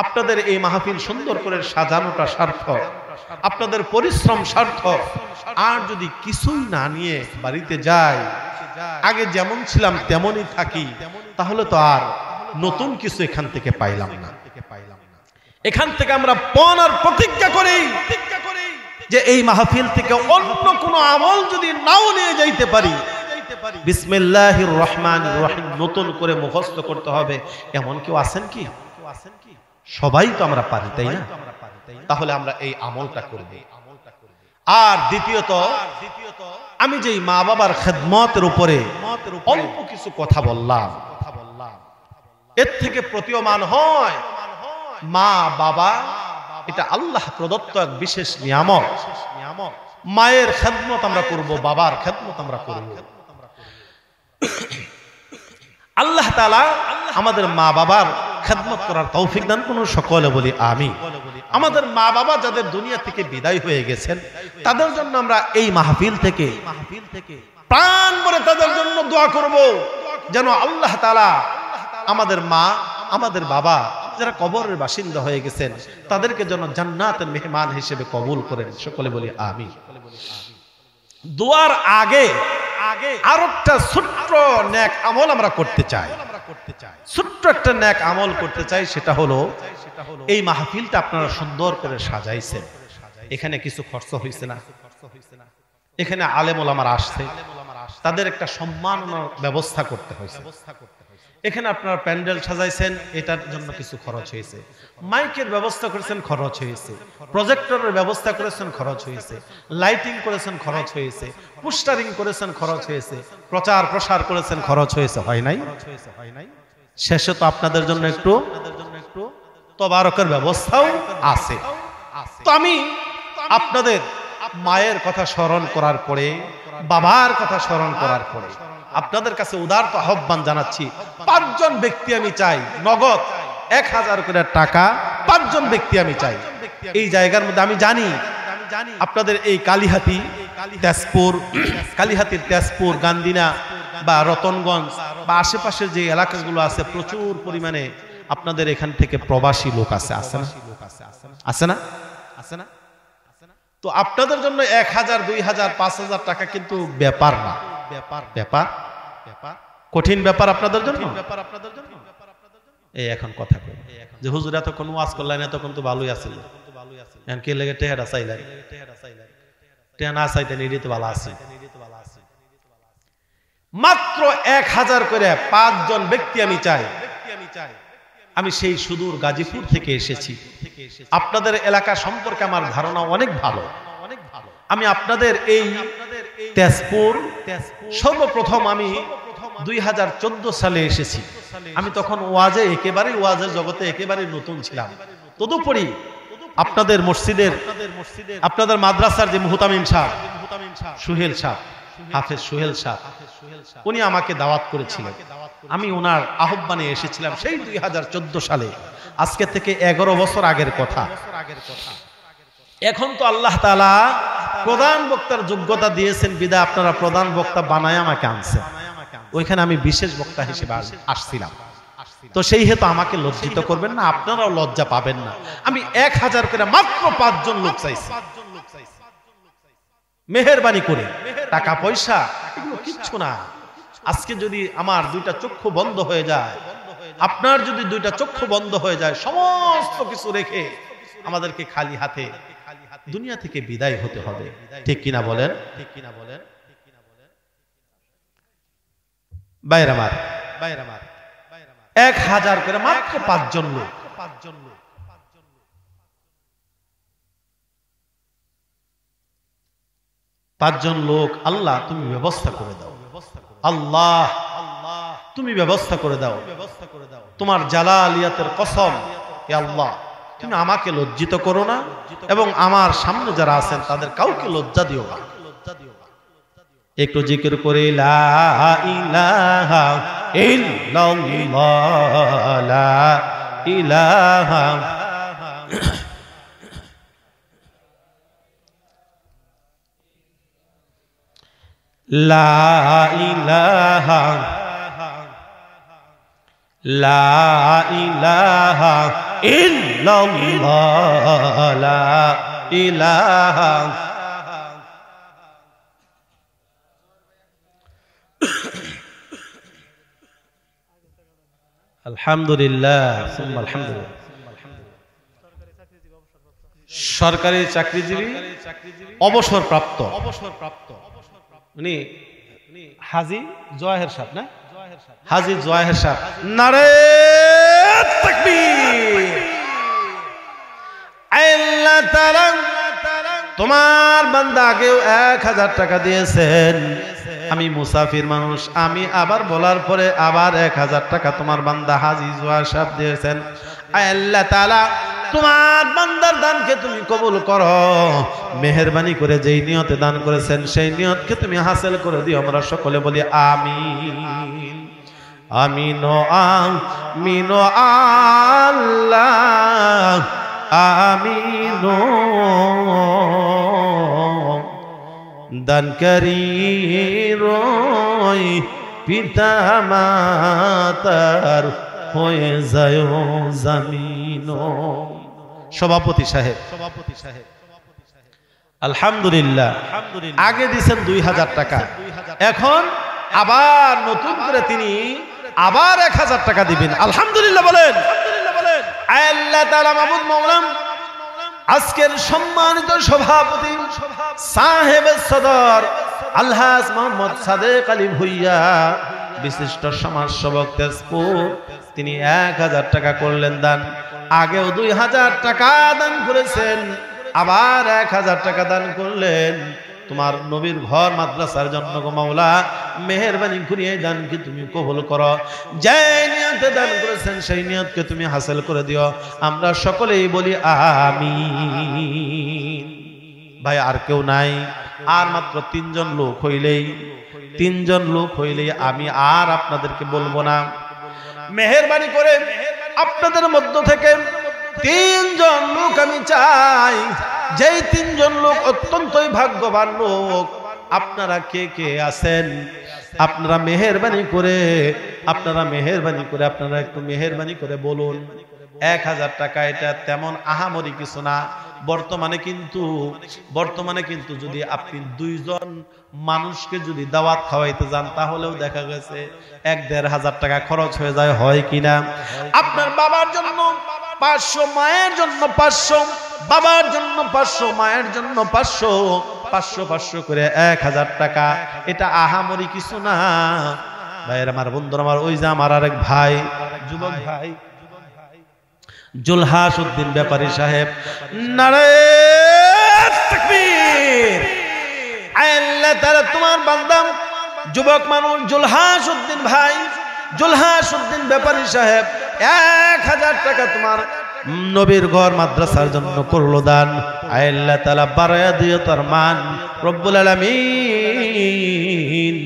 [SPEAKER 1] আপনাদের এই মাহফিল সুন্দর করে সাজানোটা সার্থক, আপনাদের পরিশ্রম সার্থক। আর যদি কিছুই না নিয়ে বাড়িতে যাই, আগে যেমন ছিলাম তেমনই থাকি, তাহলে তো আর নতুন কিছু এখান থেকে পাইলাম না। এখান থেকে আমরা পণ আর প্রতিজ্ঞা করি যে এই মাহফিল থেকে অন্য কোনো আমল যদি নাও নিয়ে যাইতে পারি, বিসমিল্লাহির রহমানির রহিম নতুন করে মুখস্থ করতে হবে। এমন কেউ আছেন কি? সবাই তো আমরা পারি, তাই না? তাহলে আমরা এই আমলটা করব। আর দ্বিতীয়ত আমি যেই মা বাবার খেদমতের উপরে অল্প কিছু কথা বললাম, এর থেকে প্রতীয়মান হয় মা বাবা এটা আল্লাহ প্রদত্ত এক বিশেষ নিয়ামত। মায়ের খেদমত আমরা করব, বাবার খেদমত আমরা করব। আল্লাহ তাআলা আমাদের মা বাবার খেদমত করার তৌফিক দান করুন, সকলে বলি আমিন। আমাদের মা বাবা যাদের দুনিয়া থেকে বিদায় হয়ে গেছেন তাদের জন্য আমরা এই মাহফিল থেকে প্রাণ ভরে তাদের জন্য দোয়া করব, যেন আল্লাহ তাআলা আমাদের মা আমাদের বাবা যারা কবরের বাসিন্দা হয়ে গেছেন তাদেরকে যেন জান্নাতের মেহমান হিসেবে কবুল করেন, সকলে বলি আমিন। দোয়ার আগে আরেকটা ছোট্ট নেক আমল আমরা করতে চাই, ছোট্ট একটা নেক আমল করতে চাই। সেটা হলো এই মাহফিলটা আপনারা সুন্দর করে সাজাইছেন, এখানে কিছু খরচ হয়েছে না? এখানে আলেম ওলামারা আসছে, তাদের একটা সম্মাননার ব্যবস্থা করতে হয়েছে। এখানে আপনারা প্যান্ডেল সাজাইছেন, এটার জন্য কিছু খরচ হয়েছে। মাইকের ব্যবস্থা করেছেন, খরচ হয়েছে। প্রজেক্টরের ব্যবস্থা করেছেন, খরচ হয়েছে। লাইটিং করেছেন, খরচ হয়েছে। পোস্টারিং করেছেন, খরচ হয়েছে। প্রচার প্রসার করেছেন, খরচ হয়েছে। হয় নাই? শেষে তো আপনাদের জন্য একটু তবারকের ব্যবস্থাও আছে। তো আমি আপনাদের মায়ের কথা স্মরণ করার পরে, বাবার কথা স্মরণ করার পরে আপনাদের কাছে উদারত আহ্বান জানাচ্ছি, 5 জন ব্যক্তি আমি চাই, নগদ 1000 করে টাকা 5 জন ব্যক্তি আমি চাই। এই জায়গার মধ্যে আমি জানি আপনাদের এই কালিহাতির তেজপুর, গান্দিনা বা রতনগঞ্জ বা আশেপাশের যে এলাকাগুলো আছে প্রচুর পরিমাণে আপনাদের এখান থেকে প্রবাসী লোক আছে না? তো আপনাদের জন্য 1000, 2000, 5000 টাকা কিন্তু ব্যাপার না, ব্যাপার কঠিন ব্যাপার আপনাদের জন্য। এই এখন কথা কই যে হুজুর এতক্ষণ ওয়াজ করলেন, এতক্ষণ তো ভালোই আছিল, এখন কি লাগে টেহারা চাইলেন? টেহা না চাইতেন এডিতে ভালো আছে। মাত্র 1000 করে 5 জন ব্যক্তি আমি চাই। আমি সেই সুদূর গাজীপুর থেকে এসেছি, আপনাদের এলাকা সম্পর্কে আমার ধারণা অনেক ভালো। আমি আপনাদের এই তেজপুর সর্বপ্রথম আমি 2014 সালে এসেছি। আমি তখন ওয়াজের জগতে একেবারে নতুন ছিলাম। তদুপরি আপনাদের মসজিদের আপনাদের মাদ্রাসার যে মুহতামিম সাহেব সুহেল সাহেব, হাফেজ সুহেল সাহেব, উনি আমাকে দাওয়াত করেছিলেন। আমি ওনার আহ্বানে এসেছিলাম সেই 2014 সালে, আজকে থেকে 11 বছর আগের কথা। এখন তো আল্লাহ তাআলা প্রধান বক্তার যোগ্যতা দিয়েছেন, বিদায় আপনারা প্রধান বক্তা বানায় আমাকে আনছেন। ওইখানে আমি বিশেষ বক্তা হিসেবে আসছিলাম। তো সেই হেতু আমাকে লজ্জিত করবেন না, আপনারাও লজ্জা পাবেন না। আমি 1000 করে মাত্র 5 জন লোক চাইছি, মেহেরবানি করে। টাকা পয়সা এগুলো কিচ্ছু না। আজকে যদি আমার 2টা চক্ষু বন্ধ হয়ে যায়, আপনার যদি 2টা চক্ষু বন্ধ হয়ে যায়, সমস্ত কিছু রেখে আমাদেরকে খালি হাতে দুনিয়া থেকে বিদায় হতে হবে। ঠিক কিনা বলেন? বাইরে আমার 1000 করে মাত্র 5 জন লোক। 5 জন লোক, আল্লাহ তুমি ব্যবস্থা করে দাও, আল্লাহ তুমি ব্যবস্থা করে দাও। তোমার জালালিয়াতের কসম, হে আল্লাহ তুমি আমাকে লজ্জিত করো না, এবং আমার সামনে যারা আছেন তাদের কাউকে লজ্জা দিও না। একটু জিকির করে লা ইলাহা ইল্লাল্লাহ, লা ইলাহা লা ইলাহা লা ইলাহা ইল্লাল্লাহ, লা ইলাহা আলহামদুলিল্লাহ সুম্মা আলহামদুলিল্লাহ। সরকারি চাকরিজীবী অবসরপ্রাপ্ত উনি হাজী জওয়াহের সাহেব, না হাজী জওয়াহের সাহেব, নারে তাকবীর। আল্লাহ তাআলা তোমার বান্দা আগেও 1000 টাকা দিয়েছেন। আমি মুসাফির মানুষ, আমি আবার বলার পরে আবার 1000 টাকা তোমার বান্দা হাজী জওয়াহের সাহেব দিয়েছেন। আল্লাহ তাআলা তোমার বান্দার দানকে তুমি কবুল করো, মেহেরবানি করে যেই নিয়তে দান করেছেন সেই নিয়তকে তুমি হাসিল করে দিও। আমরা সকলে বলি আমিন, আমিন, আমিন আল্লাহ, আমিন। দানকারীর পিতা মাতার হয়ে যায় জামিন। সভাপতি সাহেব আলহামদুলিল্লাহ আগে দিয়েছেন 2000 টাকা, এখন আবার নতুন করে তিনি আবার 1000 টাকা দিবেন। আলহামদুলিল্লাহ বলেন। আল্লাহ তাআলা মাবুদ মওলাম আজকের সম্মানিত সভাপতি সাহেব সদর আলহাজ মোহাম্মদ সাদেক আলী ভুইয়া, বিশিষ্ট সমাজসেবক তেজপুর, তিনি 1000 টাকা করলেন দান। আগেও 2000 টাকা দান করেছেন, আবার 1000 টাকা দান করলেন তোমার নবীর ঘর মাদ্রাসার জন্য। গো মাওলা মেহেরবানি করে এই দানকে তুমি কবুল করো, যে নিয়তে দান করেছেন সেই নিয়তকে তুমি হাসিল করে দিও। আমরা সকলেই বলি আমিন। ভাই আর কেউ নাই, আর মাত্র 3 জন লোক হইলেই, 3 জন লোক হইলেই আমি আর আপনাদেরকে বলবো না। মেহেরবানি করে আপনাদের মধ্য থেকে 3 জন লোক আমি চাই, যেই 3 জন লোক অত্যন্তই ভাগ্যবান লোক। আপনারা কে কে আছেন? আপনারা মেহেরবানি করে আপনারা একটু মেহেরবানি করে বলুন। 1000 টাকা এটা তেমন আহামরি কিছু না। বর্তমানে কিন্তু যদি আপনি 2 জন মানুষকে যদি দাওয়াত খাওয়াইতে যান, তাহলেও দেখা গেছে 1-1500 টাকা খরচ হয়ে যায়, হয় কিনা? আপনার বাবার জন্য 500, মায়ের জন্য 500, বাবার জন্য 500, মায়ের জন্য 500, 500 করে 1000 টাকা, এটা আহামরি কিছু না। ভাইয়ের আমার, বন্ধুরা আমার, ওই যে আমার আরেক ভাই, যুবক ভাই জুলহাস উদ্দিন ব্যাপারী সাহেব, নারে তাকবীর। আল্লাহ তাআলা তোমার বান্দা যুবক মানুষ জুলহাস উদ্দিন ভাই, জুলহাস উদ্দিন ব্যাপারী সাহেব 1000 টাকা তোমার নবীর ঘর মাদ্রাসার জন্য করলো দান, আল্লাহ তাআলা বাড়ায়া দিও তার মান। রব্বুল আলামিন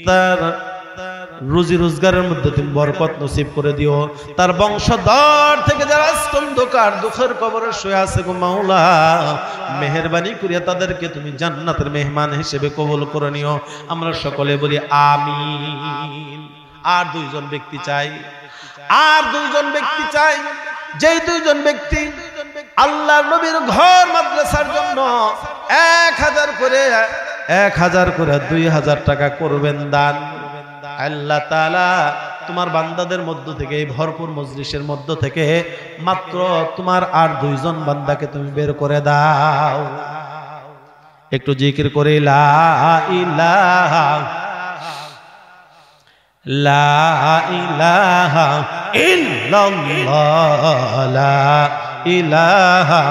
[SPEAKER 1] তার রুজি রোজগারের মধ্যে তুমি বরকত নসিব করে দিও। তার বংশধর থেকে যারা অন্ধকার দুঃখের কবরে শুয়ে আছে গো মাওলা, মেহেরবানি করিয়া তাদেরকে তুমি জান্নাতের মেহমান হিসেবে কবুল করে নিও। আমরা সকলে বলি আমিন। আর দুইজন ব্যক্তি চাই, আর দুইজন ব্যক্তি চাই, যেই দুইজন ব্যক্তি আল্লাহর নবীর ঘর মাদ্রাসার জন্য 1000 করে 2000 টাকা করবেন দান। আল্লাহ তাআলা তোমার বান্দাদের মধ্য থেকে, এই ভরপুর মজলিসের মধ্য থেকে মাত্র তোমার আর দুইজন বান্দাকে তুমি বের করে দাও। একটু জিকির করে লা ইলাহা লা ইলাহা ইল্লাল্লাহ লা ইলাহা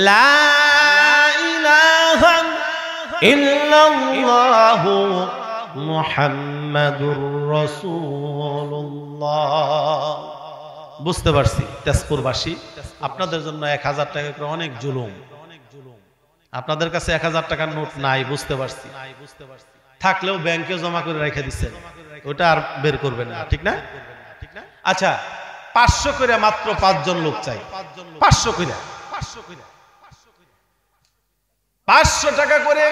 [SPEAKER 1] লা ইলাহা ইল্লাল্লাহু মুহাম্মাদুর রাসূলুল্লাহ। বুঝতে পারছি তেজপুরবাসী, আপনাদের জন্য 1000 টাকা করে অনেক জুলুম। আপনাদের কাছে 1000 টাকার নোট নাই, বুঝতে পারছি। থাকলেও ব্যাংকে জমা করে রেখে দিচ্ছেন, ওটা আর বের করবেন না, ঠিক না? আচ্ছা, 500 করে মাত্র 5 জন লোক চাই। 500 করে 500 টাকা করে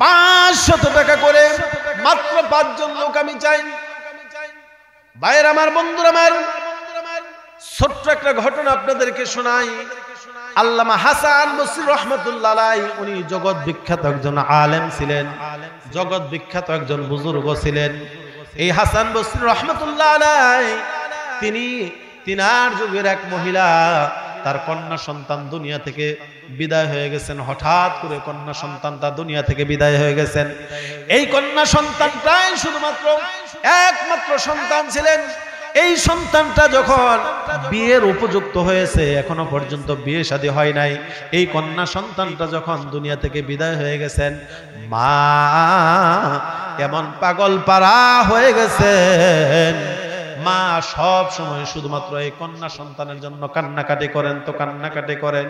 [SPEAKER 1] 500 টাকা করে মাত্র 5 জন লোক আমি চাই। ভাইয়ের আমার, বন্ধুরা আমার, ছোট্ট একটা ঘটনা আপনাদেরকে শোনাই। আল্লামা হাসান বসরি রহমাতুল্লাহ আলাইহি, উনি জগৎ বিখ্যাত একজন আলেম ছিলেন, জগৎ বিখ্যাত একজন বুজুর্গ ছিলেন। এই হাসান বসরি রহমাতুল্লাহ আলাইহি তিনার যুগের এক মহিলা, তার কন্যা সন্তান দুনিয়া থেকে বিদায় হয়ে গেছেন। হঠাৎ করে কন্যা সন্তান তার দুনিয়া থেকে বিদায় হয়ে গেছেন। এই কন্যা সন্তানটাই শুধুমাত্র একমাত্র সন্তান ছিলেন। এই সন্তানটা যখন বিয়ের উপযুক্ত হয়েছে, এখনো পর্যন্ত বিয়ে শাদী হয় নাই, এই কন্যা সন্তানটা যখন দুনিয়া থেকে বিদায় হয়ে গেছেন, মা কেমন পাগল পারা হয়ে গেছেন। মা সব সময় শুধুমাত্র এই কন্যা সন্তানের জন্য কান্নাকাটি করেন, তো কান্নাকাটি করেন।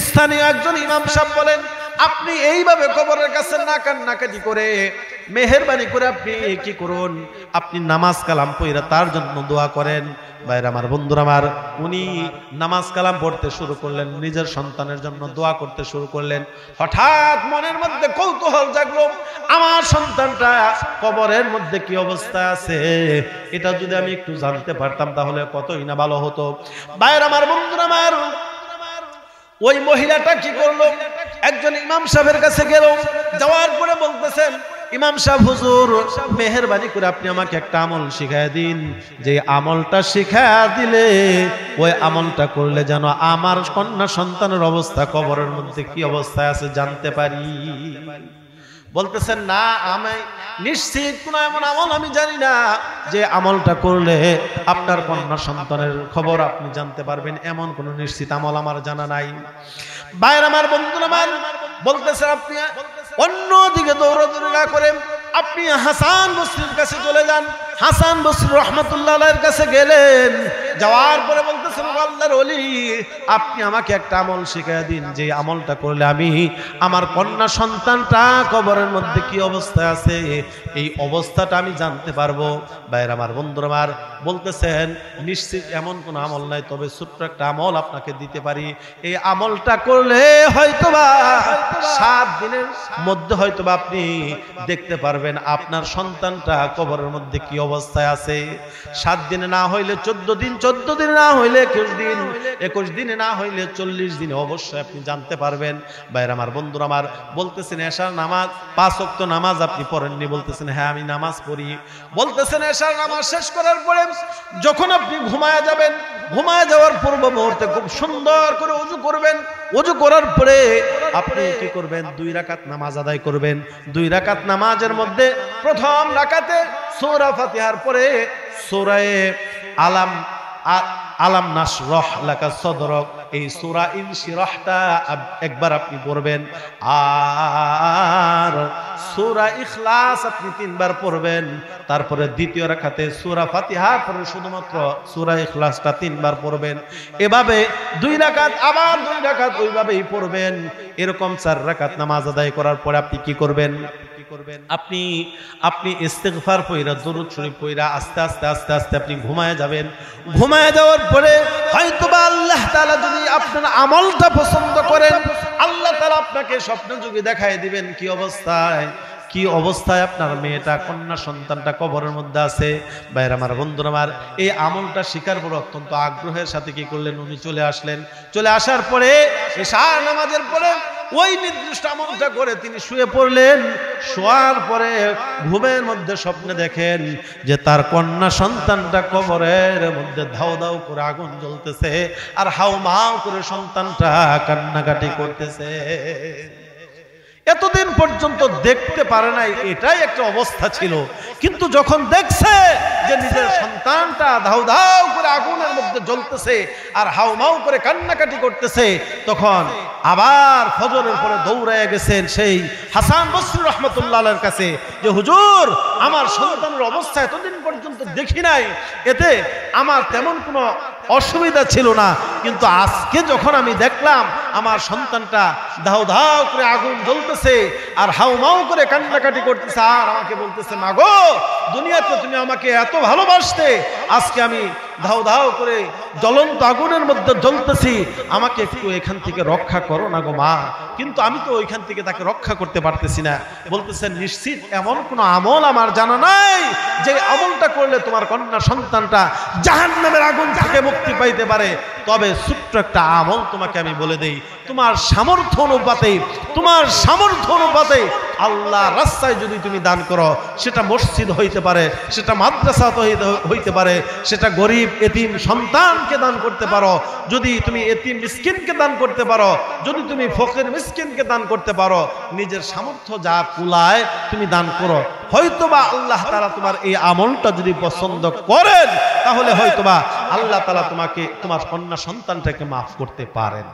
[SPEAKER 1] স্থানীয় একজন ইমাম সাহেব বলেন, আপনি এইভাবে কবরের কাছে না কান্নাকাটি করে মেহেরবানি করে আপনি কি করুন, আপনি নামাজ কালাম পড়ে তার জন্য দোয়া করেন। ভাইরা আমার, বন্ধুরা আমার, উনি নামাজ কালাম পড়তে শুরু করলেন, নিজের সন্তানের জন্য দোয়া করতে শুরু করলেন। হঠাৎ মনের মধ্যে কৌতূহল জাগলো, আমার সন্তানটা কবরের মধ্যে কি অবস্থা আছে, এটা যদি আমি একটু জানতে পারতাম তাহলে কতই না ভালো হতো। ভাইরা আমার, বন্ধুরা আমার, ওই মহিলাটা কি করলো, একজন ইমাম সাহেবের কাছে গেল। যাওয়ার পরে বলতেছেন, ইমাম সাহেব হুজুর, মেহেরবানি করে আপনি আমাকে একটা আমল শিখায় দিন, যে আমলটা শিখায় দিলে ওই আমলটা করলে যেন আমার কন্যা সন্তানের অবস্থা কবরের মধ্যে কি অবস্থায় আছে জানতে পারি। বলতেছেন, না, আমি নিশ্চিত কোন এমন আমল আমি জানি না যে আমলটা করলে আপনার কন্যা সন্তানের খবর আপনি জানতে পারবেন, এমন কোন নিশ্চিত আমল আমার জানা নাই। ভাইরা আমার, বন্ধুরা আমার, বলতেছেন আপনি অন্যদিকে দৌড়াদৌড়ি না করে আপনি হাসান বসরির কাছে চলে যান। হাসান বসরি রহমাতুল্লাহ আলাইহির কাছে গেলেন। যাওয়ার পরে বলতেছেন, আল্লাহর ওলি, আপনি আমাকে একটা আমল শিখিয়ে দিন, যে আমলটা করলে আমি আমার কন্যা সন্তানটা কবরের মধ্যে কি অবস্থায় আছে এই অবস্থাটা আমি জানতে পারবো। ভাইরা আমার, বন্ধুরা আমার, বলতেছেন নিশ্চিত এমন কোন আমল নাই, তবে ছোট্ট একটা আমল আপনাকে দিতে পারি। এই আমলটা করলে হয়তোবা 7 দিনের মধ্যে হয়তোবা আপনি দেখতে পারবেন আপনার সন্তানটা কবরের মধ্যে কি অবস্থায় আছে। 7 দিনে না হইলে 14 দিন, 14 দিনে না হইলে 21 দিন, 21 দিনে না হইলে 40 দিনে অবশ্যই আপনি জানতে পারবেন। ভাইরা আমার, বন্ধুরা আমার, বলতেছেন এশার নামাজ 5 ওয়াক্ত নামাজ আপনি পড়েননি? বলতেছেন হ্যাঁ, আমি নামাজ পড়ি। বলতেছেন এশার নামাজ শেষ করার পরে যখন আপনি ঘুমায় যাবেন, ঘুমায় যাওয়ার পূর্ব মুহূর্তে খুব সুন্দর করে ওযু করবেন। ওযু করার পরে আপনি কি করবেন, 2 রাকাত নামাজ আদায় করবেন। 2 রাকাত নামাজের মধ্যে প্রথম রাকাতে সূরা ফাতিহার পরে সূরা আলাম আর আলাম নাশরাহ লাকা সাদরাক, এই সূরা ইনশিরাহটা একবার আপনি পড়বেন, আর সূরা ইখলাস আপনি 3 বার পড়বেন। তারপরে দ্বিতীয় রাকাতে সূরা ফাতিহা পরে শুধুমাত্র সূরা ইখলাসটা 3 বার পড়বেন। এভাবে 2 রাকাত আবার 2 রাকাত ওইভাবেই পড়বেন। এরকম 4 রাকাত নামাজ আদায় করার পরে আপনি কি করবেন? আপনি ইস্তিগফার পড়া, দরুদ শরীফ পড়া আস্তে আস্তে আস্তে আস্তে আপনি ঘুমায় যাবেন। ঘুমায় যাওয়ার পরে হয়তোবা আল্লাহ তাআলা যদি আপনার আমলটা পছন্দ করেন, আল্লাহ তাআলা আপনাকে স্বপ্নে যোগে দেখায় দিবেন কি অবস্থায় আপনার মেয়েটা, কন্যা সন্তানটা কবরের মধ্যে আছে। ভাইরা আমার, বন্ধুরা আমার, এই আমলটা শিকার বড় অত্যন্ত আগ্রহের সাথে কি করলেন, উনি চলে আসলেন। চলে আসার পরে ইশার নামাজের পরে ওই নির্দিষ্ট আমলটা করে তিনি শুয়ে পড়লেন। শোয়ার পরে ঘুমের মধ্যে স্বপ্নে দেখেন যে তার কন্যা সন্তানটা কবরের মধ্যে ধাউ ধাউ করে আগুন জ্বলতেছে, আর হাউমাউ করে সন্তানটা কান্নাকাটি করতেছে। এতদিন পর্যন্ত দেখতে পারে নাই, এটাই একটা অবস্থা ছিল। কিন্তু যখন দেখছে যে নিজের সন্তানটা ধাউ ধাউ করে আগুনের মধ্যে জ্বলতেছে আর হাউমাউ করে কান্নাকাটি করতেছে, তখন আবার ফজরের পরে দৌড়ায় গেছেন সেই হাসান বসরি রহমতুল্লাহ আলাইহির কাছে যে হুজুর, আমার সন্তানের অবস্থা এতদিন পর্যন্ত দেখি নাই, এতে আমার তেমন কোনো অসুবিধা ছিল না, কিন্তু আজকে যখন আমি দেখলাম আমার সন্তানটা ধাউ ধাউ করে আগুন জ্বলতেছে আর হাউমাউ করে কান্নাকাটি করতেছে, আর আমাকে বলতেছে, মা গো, দুনিয়াতে তুমি আমাকে এত ভালোবাসতে, আজকে আমি ধাউ ধাউ করে জ্বলন্ত আগুনের মধ্যে জ্বলতেছি, আমাকে একটু এখান থেকে রক্ষা করো না গো মা। কিন্তু আমি তো ওইখান থেকে তাকে রক্ষা করতে পারতেছি না। বলতেছেন, নিশ্চিত এমন কোন আমল আমার জানা নাই যে আমলটা করলে তোমার কন্যা সন্তানটা জাহান্নামের আগুন থেকে মুক্তি পাইতে পারে। তবে ছোট্ট একটা আমল তোমাকে আমি বলে দেই, তোমার সামর্থ্য অনুপাতে আল্লাহ রাস্তায় যদি তুমি দান করো, সেটা মসজিদ হইতে পারে, সেটা মাদ্রাসা হইতে পারে, সেটা গরিব এতিম সন্তানকে দান করতে পারো, যদি তুমি এতিম মিসকিনকে দান করতে পারো, যদি তুমি ফকির মিসকিনকে দান করতে পারো, নিজের সামর্থ্য যা কুলায় তুমি দান করো। হয়তোবা আল্লাহ তাআলা তোমার এই আমলটা যদি পছন্দ করেন, তাহলে হয়তোবা আল্লাহ তাআলা তোমাকে তোমার কন্যা সন্তানটাকে মাফ করতে পারেন।